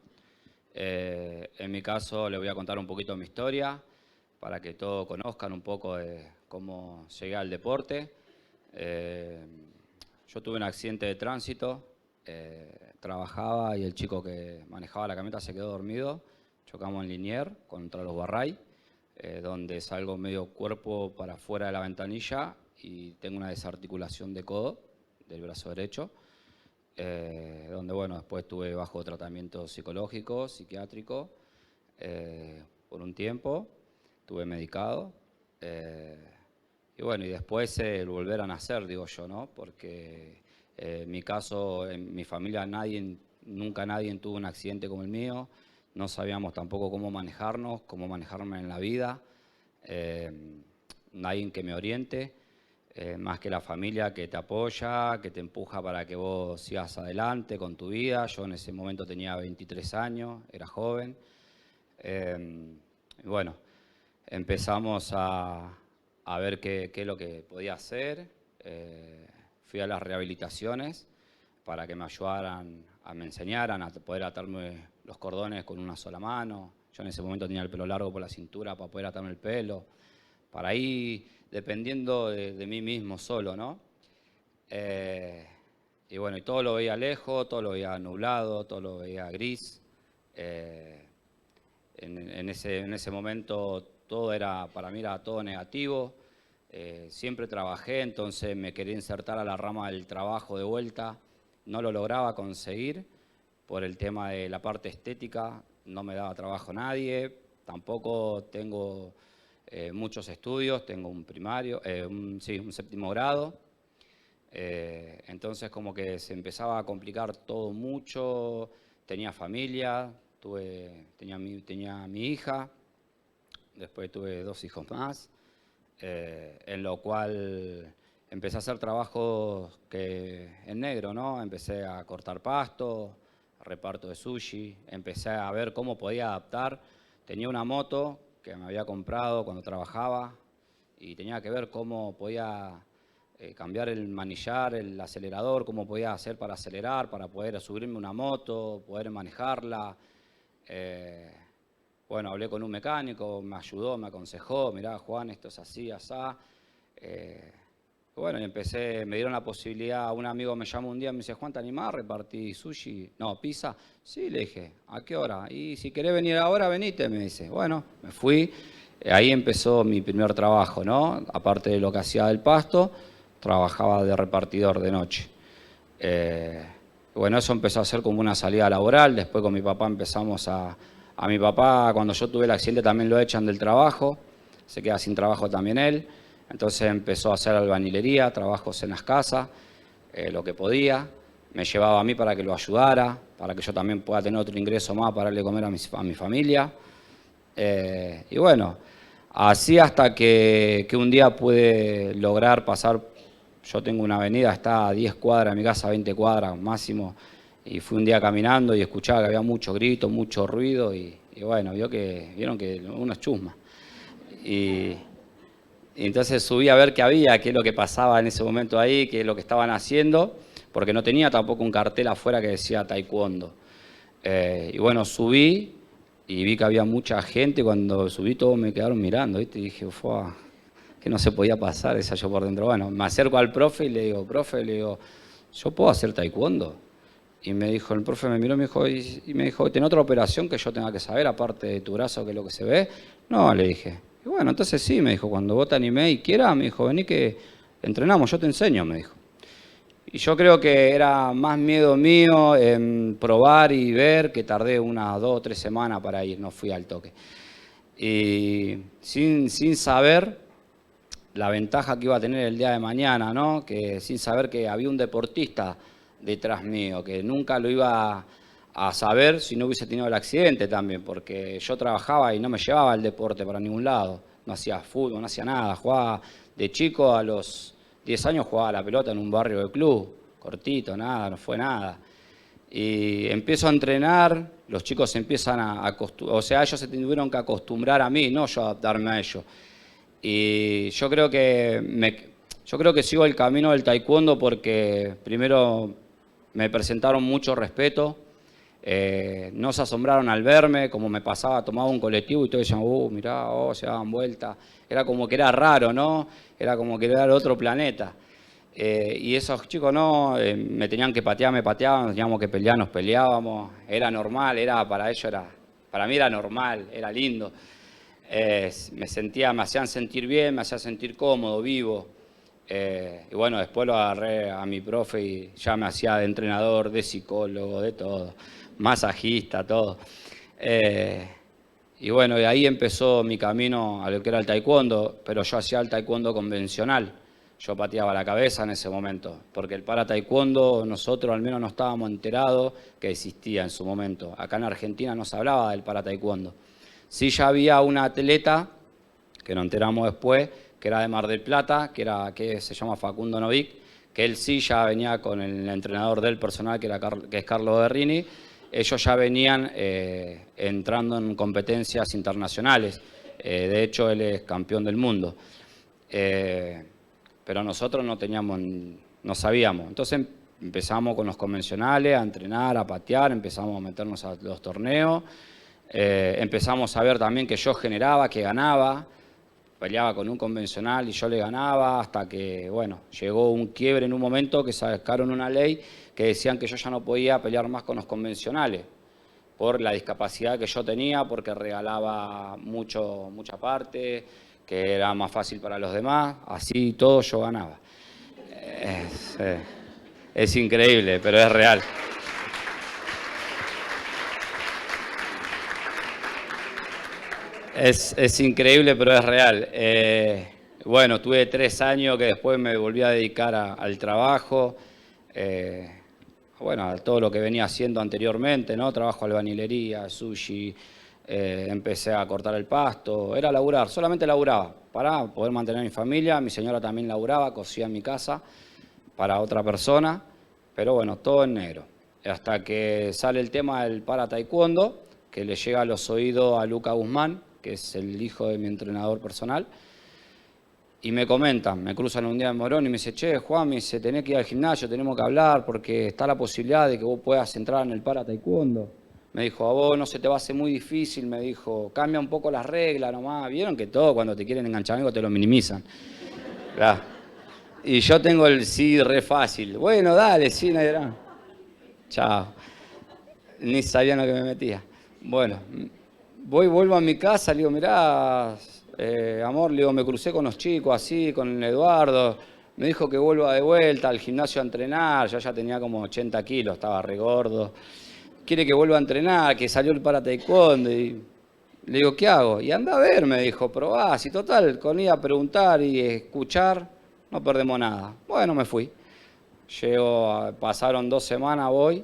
En mi caso les voy a contar un poquito mi historia para que todos conozcan un poco de cómo llegué al deporte. Yo tuve un accidente de tránsito, trabajaba y el chico que manejaba la camioneta se quedó dormido. Chocamos en Liniers contra los Barray, donde salgo medio cuerpo para afuera de la ventanilla y tengo una desarticulación de codo del brazo derecho. Donde bueno, después estuve bajo tratamiento psicológico, psiquiátrico, por un tiempo, estuve medicado, y bueno, y después el volver a nacer, digo yo, ¿no? Porque en mi caso, en mi familia nunca nadie tuvo un accidente como el mío, no sabíamos tampoco cómo manejarnos, cómo manejarme en la vida, nadie que me oriente. Más que la familia que te apoya, que te empuja para que vos sigas adelante con tu vida. Yo en ese momento tenía 23 años, era joven. Y bueno, empezamos a ver qué es lo que podía hacer. Fui a las rehabilitaciones para que me ayudaran, me enseñaran a poder atarme los cordones con una sola mano. Yo en ese momento tenía el pelo largo por la cintura para poder atarme el pelo. Para ahí, dependiendo de mí mismo solo, ¿no? Y bueno, y todo lo veía lejos, todo lo veía nublado, todo lo veía gris. En ese momento todo para mí era todo negativo. Siempre trabajé, entonces me quería insertar a la rama del trabajo de vuelta. No lo lograba conseguir por el tema de la parte estética. No me daba trabajo nadie. Tampoco tengo muchos estudios, tengo un primario, un séptimo grado. Entonces como que se empezaba a complicar todo mucho. Tenía familia, tenía mi hija, después tuve 2 hijos más, en lo cual empecé a hacer trabajos en negro, ¿no? Empecé a cortar pasto, reparto de sushi, empecé a ver cómo podía adaptar. Tenía una moto que me había comprado cuando trabajaba y tenía que ver cómo podía cambiar el manillar, el acelerador, cómo podía hacer para acelerar, para poder subirme una moto, poder manejarla. Bueno, hablé con un mecánico, me ayudó, me aconsejó, mirá Juan, esto es así, asá. Bueno, y empecé, me dieron la posibilidad, un amigo me llamó un día y me dice, Juan, ¿te animás? ¿Repartí sushi? No, pizza. Sí, le dije, ¿a qué hora? Y si querés venir ahora, venite, me dice. Bueno, me fui. Ahí empezó mi primer trabajo, ¿no? Aparte de lo que hacía del pasto, trabajaba de repartidor de noche. Bueno, eso empezó a ser como una salida laboral. Después con mi papá empezamos a mi papá, cuando yo tuve el accidente, también lo echan del trabajo. Se queda sin trabajo también él. Entonces empezó a hacer albañilería, trabajos en las casas, lo que podía. Me llevaba a mí para que lo ayudara, para que yo también pueda tener otro ingreso más para darle de comer a mi familia. Y bueno, así hasta que un día pude lograr pasar. Yo tengo una avenida, está a 10 cuadras, mi casa a 20 cuadras máximo. Y fui un día caminando y escuchaba que había mucho grito, mucho ruido. Y bueno, vieron que uno es chusma. Y entonces subí a ver qué había, qué es lo que pasaba en ese momento ahí, qué es lo que estaban haciendo, porque no tenía tampoco un cartel afuera que decía taekwondo. Y bueno, subí y vi que había mucha gente. Cuando subí todos me quedaron mirando, ¿viste? Y dije, ¡fua! Que no se podía pasar, decía yo por dentro. Bueno, me acerco al profe y le digo, profe, ¿yo puedo hacer taekwondo? Y me dijo, el profe me miró y me dijo, ¿tenés otra operación que yo tenga que saber, aparte de tu brazo, que es lo que se ve? No, le dije. Y bueno, entonces sí, me dijo, cuando vos te animé y quieras, me dijo, vení que entrenamos, yo te enseño, me dijo. Y yo creo que era más miedo mío en probar y ver, que tardé unas 2 o 3 semanas para ir, no fui al toque. Y sin saber la ventaja que iba a tener el día de mañana, ¿no? Que sin saber que había un deportista detrás mío, que nunca lo iba a saber si no hubiese tenido el accidente también, porque yo trabajaba y no me llevaba el deporte para ningún lado. No hacía fútbol, no hacía nada. Jugaba de chico, a los 10 años jugaba a la pelota en un barrio de club, cortito, nada, no fue nada. Y empiezo a entrenar, los chicos se empiezan a acostumbrar, o sea, ellos se tuvieron que acostumbrar a mí, no yo adaptarme a ellos. Y yo creo que sigo el camino del taekwondo porque primero me presentaron mucho respeto. No se asombraron al verme, como me pasaba, tomaba un colectivo y todos decían, mirá, se daban vuelta. Era como que era raro, ¿no? Era como que era otro planeta. Y esos chicos no, me tenían que patear, me pateaban, nos teníamos que pelear, nos peleábamos. Era normal, para mí era normal, era lindo. Me hacían sentir bien, me hacían sentir cómodo, vivo. Y bueno, después lo agarré a mi profe y ya me hacía de entrenador, de psicólogo, de todo. Masajista, todo. Y bueno, de ahí empezó mi camino a lo que era el taekwondo, pero yo hacía el taekwondo convencional. Yo pateaba la cabeza en ese momento, porque el para taekwondo nosotros al menos no estábamos enterados que existía en su momento. Acá en Argentina no se hablaba del para taekwondo. Sí ya había una atleta, que nos enteramos después, que era de Mar del Plata, que se llama Facundo Novik, que él sí ya venía con el entrenador del personal, que es Carlos Berrini. Ellos ya venían entrando en competencias internacionales. De hecho, él es campeón del mundo. Pero nosotros no sabíamos. Entonces empezamos con los convencionales a entrenar, a patear, empezamos a meternos a los torneos. Empezamos a ver también que yo generaba, que ganaba. Peleaba con un convencional y yo le ganaba hasta que, bueno, llegó un quiebre en un momento que sacaron una ley que decían que yo ya no podía pelear más con los convencionales por la discapacidad que yo tenía, porque regalaba mucha parte, que era más fácil para los demás, así todo yo ganaba. Es increíble, pero es real. Es increíble, pero es real. Bueno, tuve 3 años que después me volví a dedicar al trabajo, bueno, a todo lo que venía haciendo anteriormente, ¿no? Trabajo albañilería, sushi, empecé a cortar el pasto, era laburar, solamente laburaba para poder mantener a mi familia. Mi señora también laburaba, cosía en mi casa para otra persona, pero bueno, todo en negro. Hasta que sale el tema del para taekwondo, que le llega a los oídos a Luca Guzmán, que es el hijo de mi entrenador personal. Y me comentan, me cruzan un día en Morón y me dice, che, Juan, me dice, tenés que ir al gimnasio, tenemos que hablar porque está la posibilidad de que vos puedas entrar en el para taekwondo. Me dijo, a vos no se te va a hacer muy difícil, me dijo, cambia un poco las reglas nomás. Vieron que todo cuando te quieren enganchar algo te lo minimizan. ¿Verdad? Y yo tengo el sí re fácil. Bueno, dale, sí, no hay drama. Chao. Ni sabía en lo que me metía. Bueno, vuelvo a mi casa, le digo, mirá, amor, le digo, me crucé con los chicos así, con Eduardo. Me dijo que vuelva de vuelta al gimnasio a entrenar. Yo ya tenía como 80 kilos, estaba re gordo. Quiere que vuelva a entrenar, que salió el para taekwondo. Y le digo, ¿qué hago? Y anda a ver, me dijo, probá. Si total, con ir a preguntar y escuchar, no perdemos nada. Bueno, me fui. Pasaron 2 semanas, voy.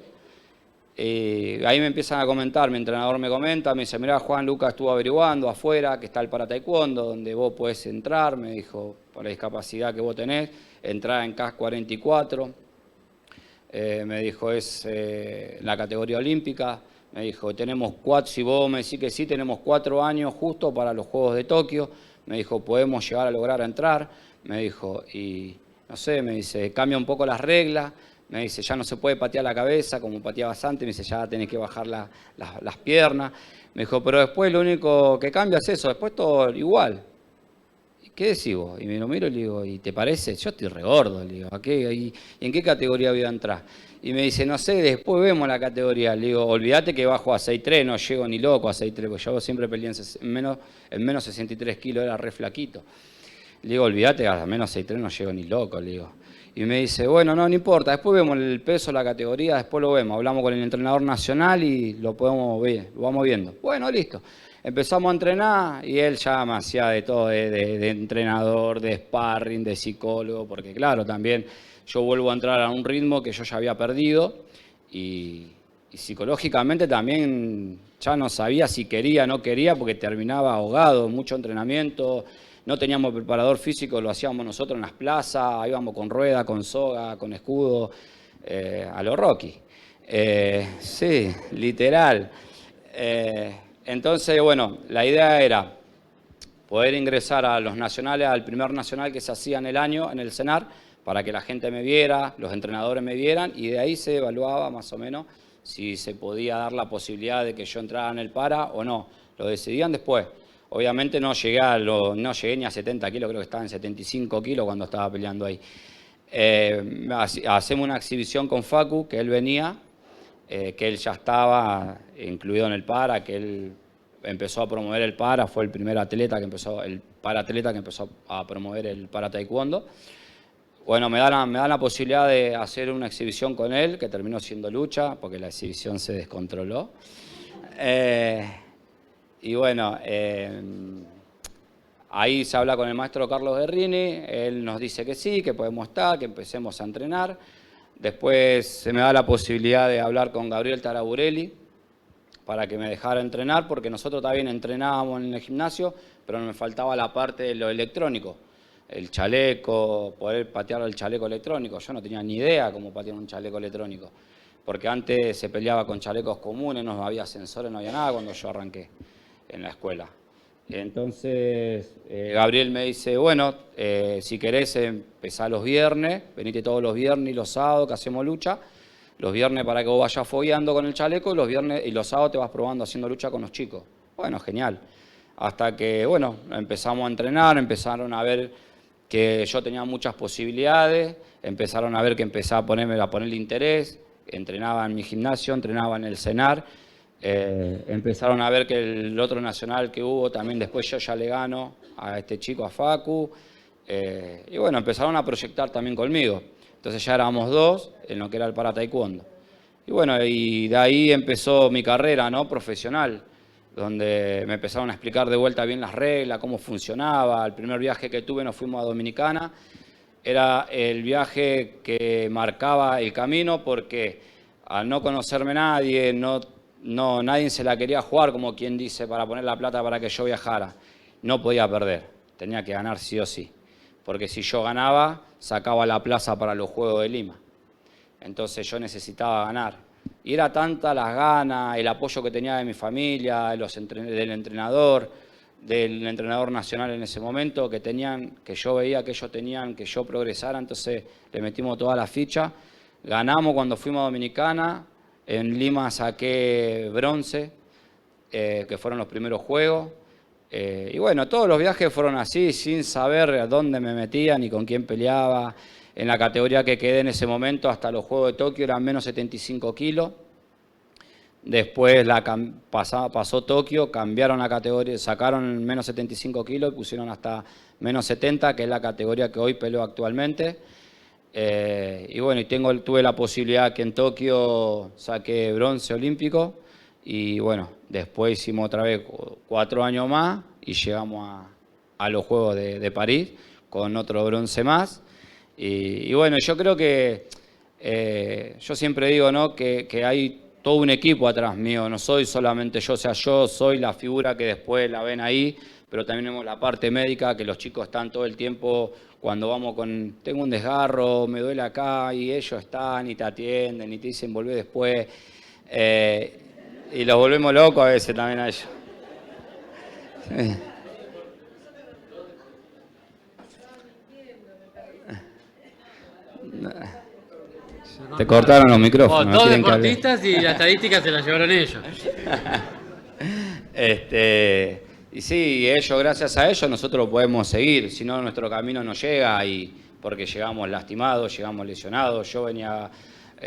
Ahí me empiezan a comentar, mi entrenador me comenta, me dice, mirá, Juan, Lucas estuvo averiguando afuera que está el para taekwondo, donde vos podés entrar, me dijo, por la discapacidad que vos tenés, entrar en CAS 44, me dijo, es la categoría olímpica, me dijo, tenemos 4, si vos me decís que sí, tenemos 4 años justo para los Juegos de Tokio, me dijo, podemos llegar a lograr entrar, me dijo, y no sé, me dice, cambia un poco las reglas. Me dice, ya no se puede patear la cabeza como pateabas antes. Me dice, ya tenés que bajar las piernas. Me dijo, pero después lo único que cambia es eso. Después todo igual. ¿Y qué decís vos? Y me lo miro y le digo, ¿y te parece? Yo estoy re gordo. Le digo, ¿y en qué categoría voy a entrar? Y me dice, no sé, después vemos la categoría. Le digo, olvídate que bajo a 6'3", no llego ni loco a 6'3", porque yo siempre peleé en menos 63 kilos, era re flaquito. Le digo, olvídate, a menos 6'3" no llego ni loco, le digo. Y me dice, bueno, no importa, después vemos el peso, la categoría, después lo vemos. Hablamos con el entrenador nacional y lo podemos ver, lo vamos viendo. Bueno, listo. Empezamos a entrenar y él ya me hacía de todo, de entrenador, de sparring, de psicólogo, porque claro, también yo vuelvo a entrar a un ritmo que yo ya había perdido y psicológicamente también ya no sabía si quería o no quería porque terminaba ahogado, mucho entrenamiento. No teníamos preparador físico, lo hacíamos nosotros en las plazas, íbamos con rueda, con soga, con escudo, a lo Rocky. Sí, literal. Entonces, bueno, la idea era poder ingresar a los nacionales, al primer nacional que se hacía en el año, en el CENAR, para que la gente me viera, los entrenadores me vieran, y de ahí se evaluaba más o menos si se podía dar la posibilidad de que yo entrara en el para o no. Lo decidían después. Obviamente no llegué ni a 70 kilos, creo que estaba en 75 kilos cuando estaba peleando ahí. Hacemos una exhibición con Facu, que él venía, que él ya estaba incluido en el para, que él empezó a promover el para, fue el primer atleta que empezó, el paraatleta que empezó a promover el para taekwondo. Bueno, me dan la posibilidad de hacer una exhibición con él, que terminó siendo lucha, porque la exhibición se descontroló. Y bueno, ahí se habla con el maestro Carlos Guerrini, él nos dice que sí, que podemos estar, que empecemos a entrenar. Después se me da la posibilidad de hablar con Gabriel Taraburelli para que me dejara entrenar, porque nosotros también entrenábamos en el gimnasio, pero me faltaba la parte de lo electrónico, el chaleco, poder patear el chaleco electrónico. Yo no tenía ni idea cómo patear un chaleco electrónico, porque antes se peleaba con chalecos comunes, no había sensores, no había nada cuando yo arranqué en la escuela. Entonces Gabriel me dice, bueno, si querés empezar los viernes, venite todos los viernes y los sábados que hacemos lucha, los viernes para que vos vayas fogueando con el chaleco, los viernes y los sábados te vas probando haciendo lucha con los chicos. Bueno, genial. Hasta que, bueno, empezamos a entrenar, empezaron a ver que yo tenía muchas posibilidades, empezaron a ver que empezaba a ponerle interés, entrenaba en mi gimnasio, entrenaba en el CENAR. Empezaron a ver que el otro nacional que hubo, también después yo ya le gano a este chico, a Facu, y bueno, empezaron a proyectar también conmigo. Entonces ya éramos 2 en lo que era el para taekwondo. Y bueno, y de ahí empezó mi carrera, ¿no?, profesional, donde me empezaron a explicar de vuelta bien las reglas, cómo funcionaba. El primer viaje que tuve nos fuimos a Dominicana, era el viaje que marcaba el camino, porque al no conocerme nadie, nadie se la quería jugar, como quien dice, para poner la plata para que yo viajara. No podía perder, tenía que ganar sí o sí. Porque si yo ganaba, sacaba la plaza para los Juegos de Lima. Entonces yo necesitaba ganar. Y era tanta las ganas, el apoyo que tenía de mi familia, del entrenador, del entrenador nacional en ese momento, que yo veía que ellos tenían que yo progresara, entonces le metimos toda la ficha. Ganamos cuando fuimos a Dominicana, en Lima saqué bronce, que fueron los primeros juegos. Y bueno, todos los viajes fueron así, sin saber a dónde me metía ni con quién peleaba. En la categoría que quedé en ese momento, hasta los Juegos de Tokio, eran menos 75 kilos. Después pasó Tokio, cambiaron la categoría, sacaron menos 75 kilos y pusieron hasta menos 70, que es la categoría que hoy peleo actualmente. Y bueno, tuve la posibilidad que en Tokio saqué bronce olímpico. Y bueno, después hicimos otra vez 4 años más y llegamos a los Juegos de París con otro bronce más. Y bueno, yo creo que, yo siempre digo, ¿no?, que hay todo un equipo atrás mío, no soy solamente yo, o sea, yo soy la figura que después la ven ahí, pero también tenemos la parte médica, que los chicos están todo el tiempo, cuando vamos tengo un desgarro, me duele acá, y ellos están y te atienden y te dicen volvé después. Y los volvemos locos a veces también a ellos. Sí. Te cortaron los micrófonos. Todos deportistas y la estadística se la llevaron ellos. Y sí, ellos, gracias a ellos, nosotros podemos seguir. Si no, nuestro camino no llega, porque llegamos lastimados, llegamos lesionados. Yo venía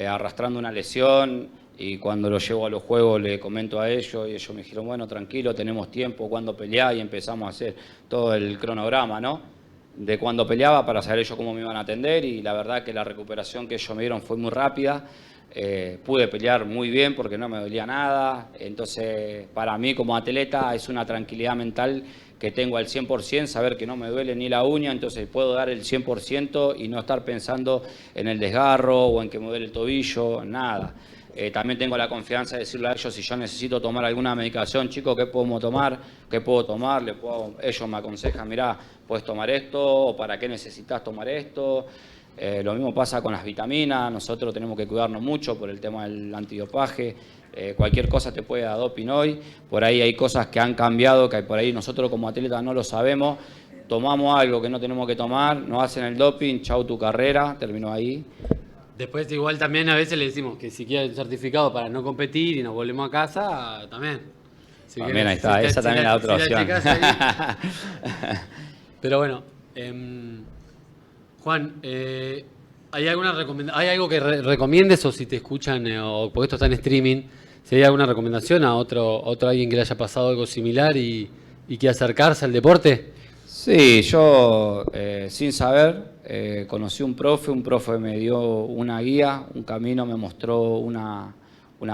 arrastrando una lesión. Y cuando lo llevo a los juegos le comento a ellos y ellos me dijeron, bueno, tranquilo, tenemos tiempo, cuando pelear, y empezamos a hacer todo el cronograma, ¿no?, de cuando peleaba para saber ellos cómo me iban a atender, y la verdad que la recuperación que ellos me dieron fue muy rápida. Pude pelear muy bien porque no me dolía nada, entonces para mí como atleta es una tranquilidad mental que tengo al 100%, saber que no me duele ni la uña, entonces puedo dar el 100% y no estar pensando en el desgarro o en que me duele el tobillo, nada. También tengo la confianza de decirle a ellos si yo necesito tomar alguna medicación, chicos, ¿qué podemos tomar? ¿Qué puedo tomar? Ellos me aconsejan, mirá, puedes tomar esto, o para qué necesitas tomar esto. Lo mismo pasa con las vitaminas, nosotros tenemos que cuidarnos mucho por el tema del antidopaje. Cualquier cosa te puede dar doping hoy, por ahí hay cosas que han cambiado, que por ahí nosotros como atletas no lo sabemos. Tomamos algo que no tenemos que tomar, nos hacen el doping, chau tu carrera, terminó ahí. Después igual también a veces le decimos que si quiere el certificado para no competir y nos volvemos a casa, también. Si también ahí está, esa también es la otra opción. Pero bueno, Juan, ¿hay algo que recomiendes, o si te escuchan, o porque esto está en streaming, si hay alguna recomendación a otro alguien que le haya pasado algo similar y que acercarse al deporte? Sí, yo sin saber conocí un profe me dio una guía, un camino, me mostró una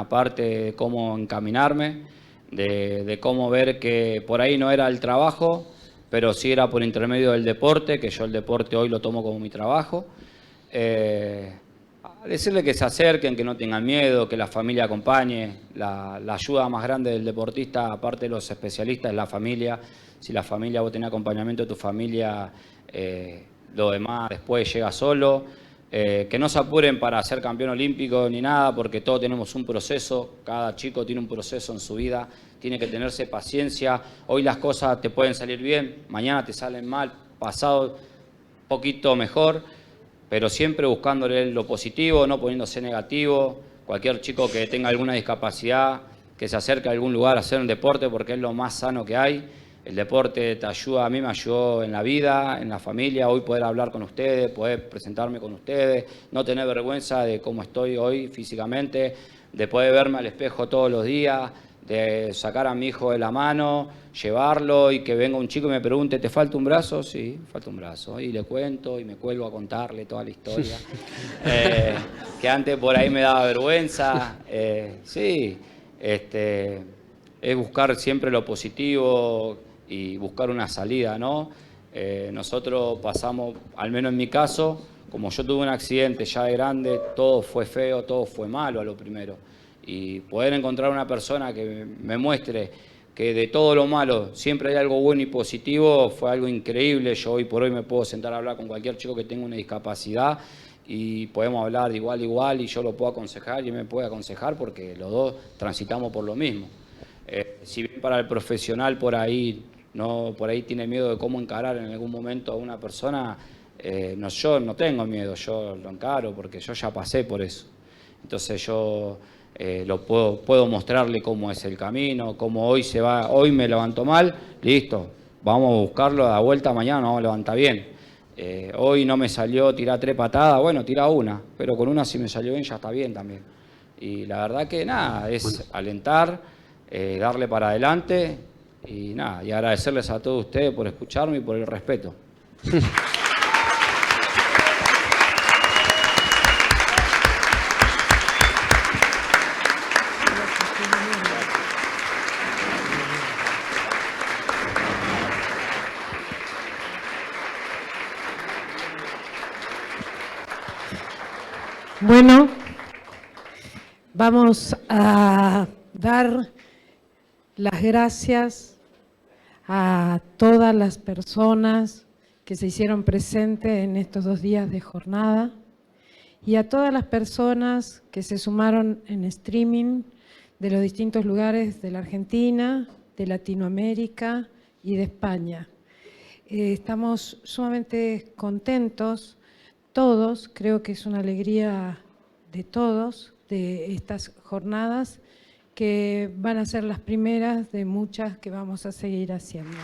parte de cómo encaminarme, de cómo ver que por ahí no era el trabajo, pero sí era por intermedio del deporte, que yo el deporte hoy lo tomo como mi trabajo. Decirle que se acerquen, que no tengan miedo, que la familia acompañe. La ayuda más grande del deportista, aparte de los especialistas, es la familia. Si la familia, vos tenés acompañamiento de tu familia, lo demás después llega solo. Que no se apuren para ser campeón olímpico ni nada, porque todos tenemos un proceso, cada chico tiene un proceso en su vida, tiene que tenerse paciencia. Hoy las cosas te pueden salir bien, mañana te salen mal, pasado poquito mejor, pero siempre buscándole lo positivo, no poniéndose negativo. Cualquier chico que tenga alguna discapacidad, que se acerque a algún lugar a hacer un deporte, porque es lo más sano que hay. El deporte te ayuda, a mí me ayudó en la vida, en la familia, hoy poder hablar con ustedes, poder presentarme con ustedes, no tener vergüenza de cómo estoy hoy físicamente, de poder verme al espejo todos los días, de sacar a mi hijo de la mano, llevarlo y que venga un chico y me pregunte, ¿te falta un brazo? Sí, falta un brazo. Y le cuento y me cuelgo a contarle toda la historia. Que antes por ahí me daba vergüenza. Sí, es buscar siempre lo positivo y buscar una salida, ¿no? Nosotros pasamos, al menos en mi caso, como yo tuve un accidente ya de grande, todo fue feo, todo fue malo a lo primero. Y poder encontrar una persona que me muestre que de todo lo malo siempre hay algo bueno y positivo, fue algo increíble. Yo hoy por hoy me puedo sentar a hablar con cualquier chico que tenga una discapacidad y podemos hablar de igual a igual y yo lo puedo aconsejar y él me puede aconsejar porque los dos transitamos por lo mismo. Si bien para el profesional por ahí no por ahí tiene miedo de cómo encarar en algún momento a una persona, yo no tengo miedo, yo lo encaro porque yo ya pasé por eso. Entonces yo puedo mostrarle cómo es el camino, cómo hoy me levanto mal, listo, vamos a buscarlo a la vuelta, mañana nos vamos a levantar bien. Hoy no me salió tirar 3 patadas, bueno, tira una, pero con una si me salió bien ya está bien también. Y la verdad que nada, es alentar, darle para adelante y nada, y agradecerles a todos ustedes por escucharme y por el respeto. Bueno, vamos a dar las gracias a todas las personas que se hicieron presentes en estos 2 días de jornada y a todas las personas que se sumaron en streaming de los distintos lugares de la Argentina, de Latinoamérica y de España. Estamos sumamente contentos todos, creo que es una alegría de todos, de estas jornadas que van a ser las primeras de muchas que vamos a seguir haciendo.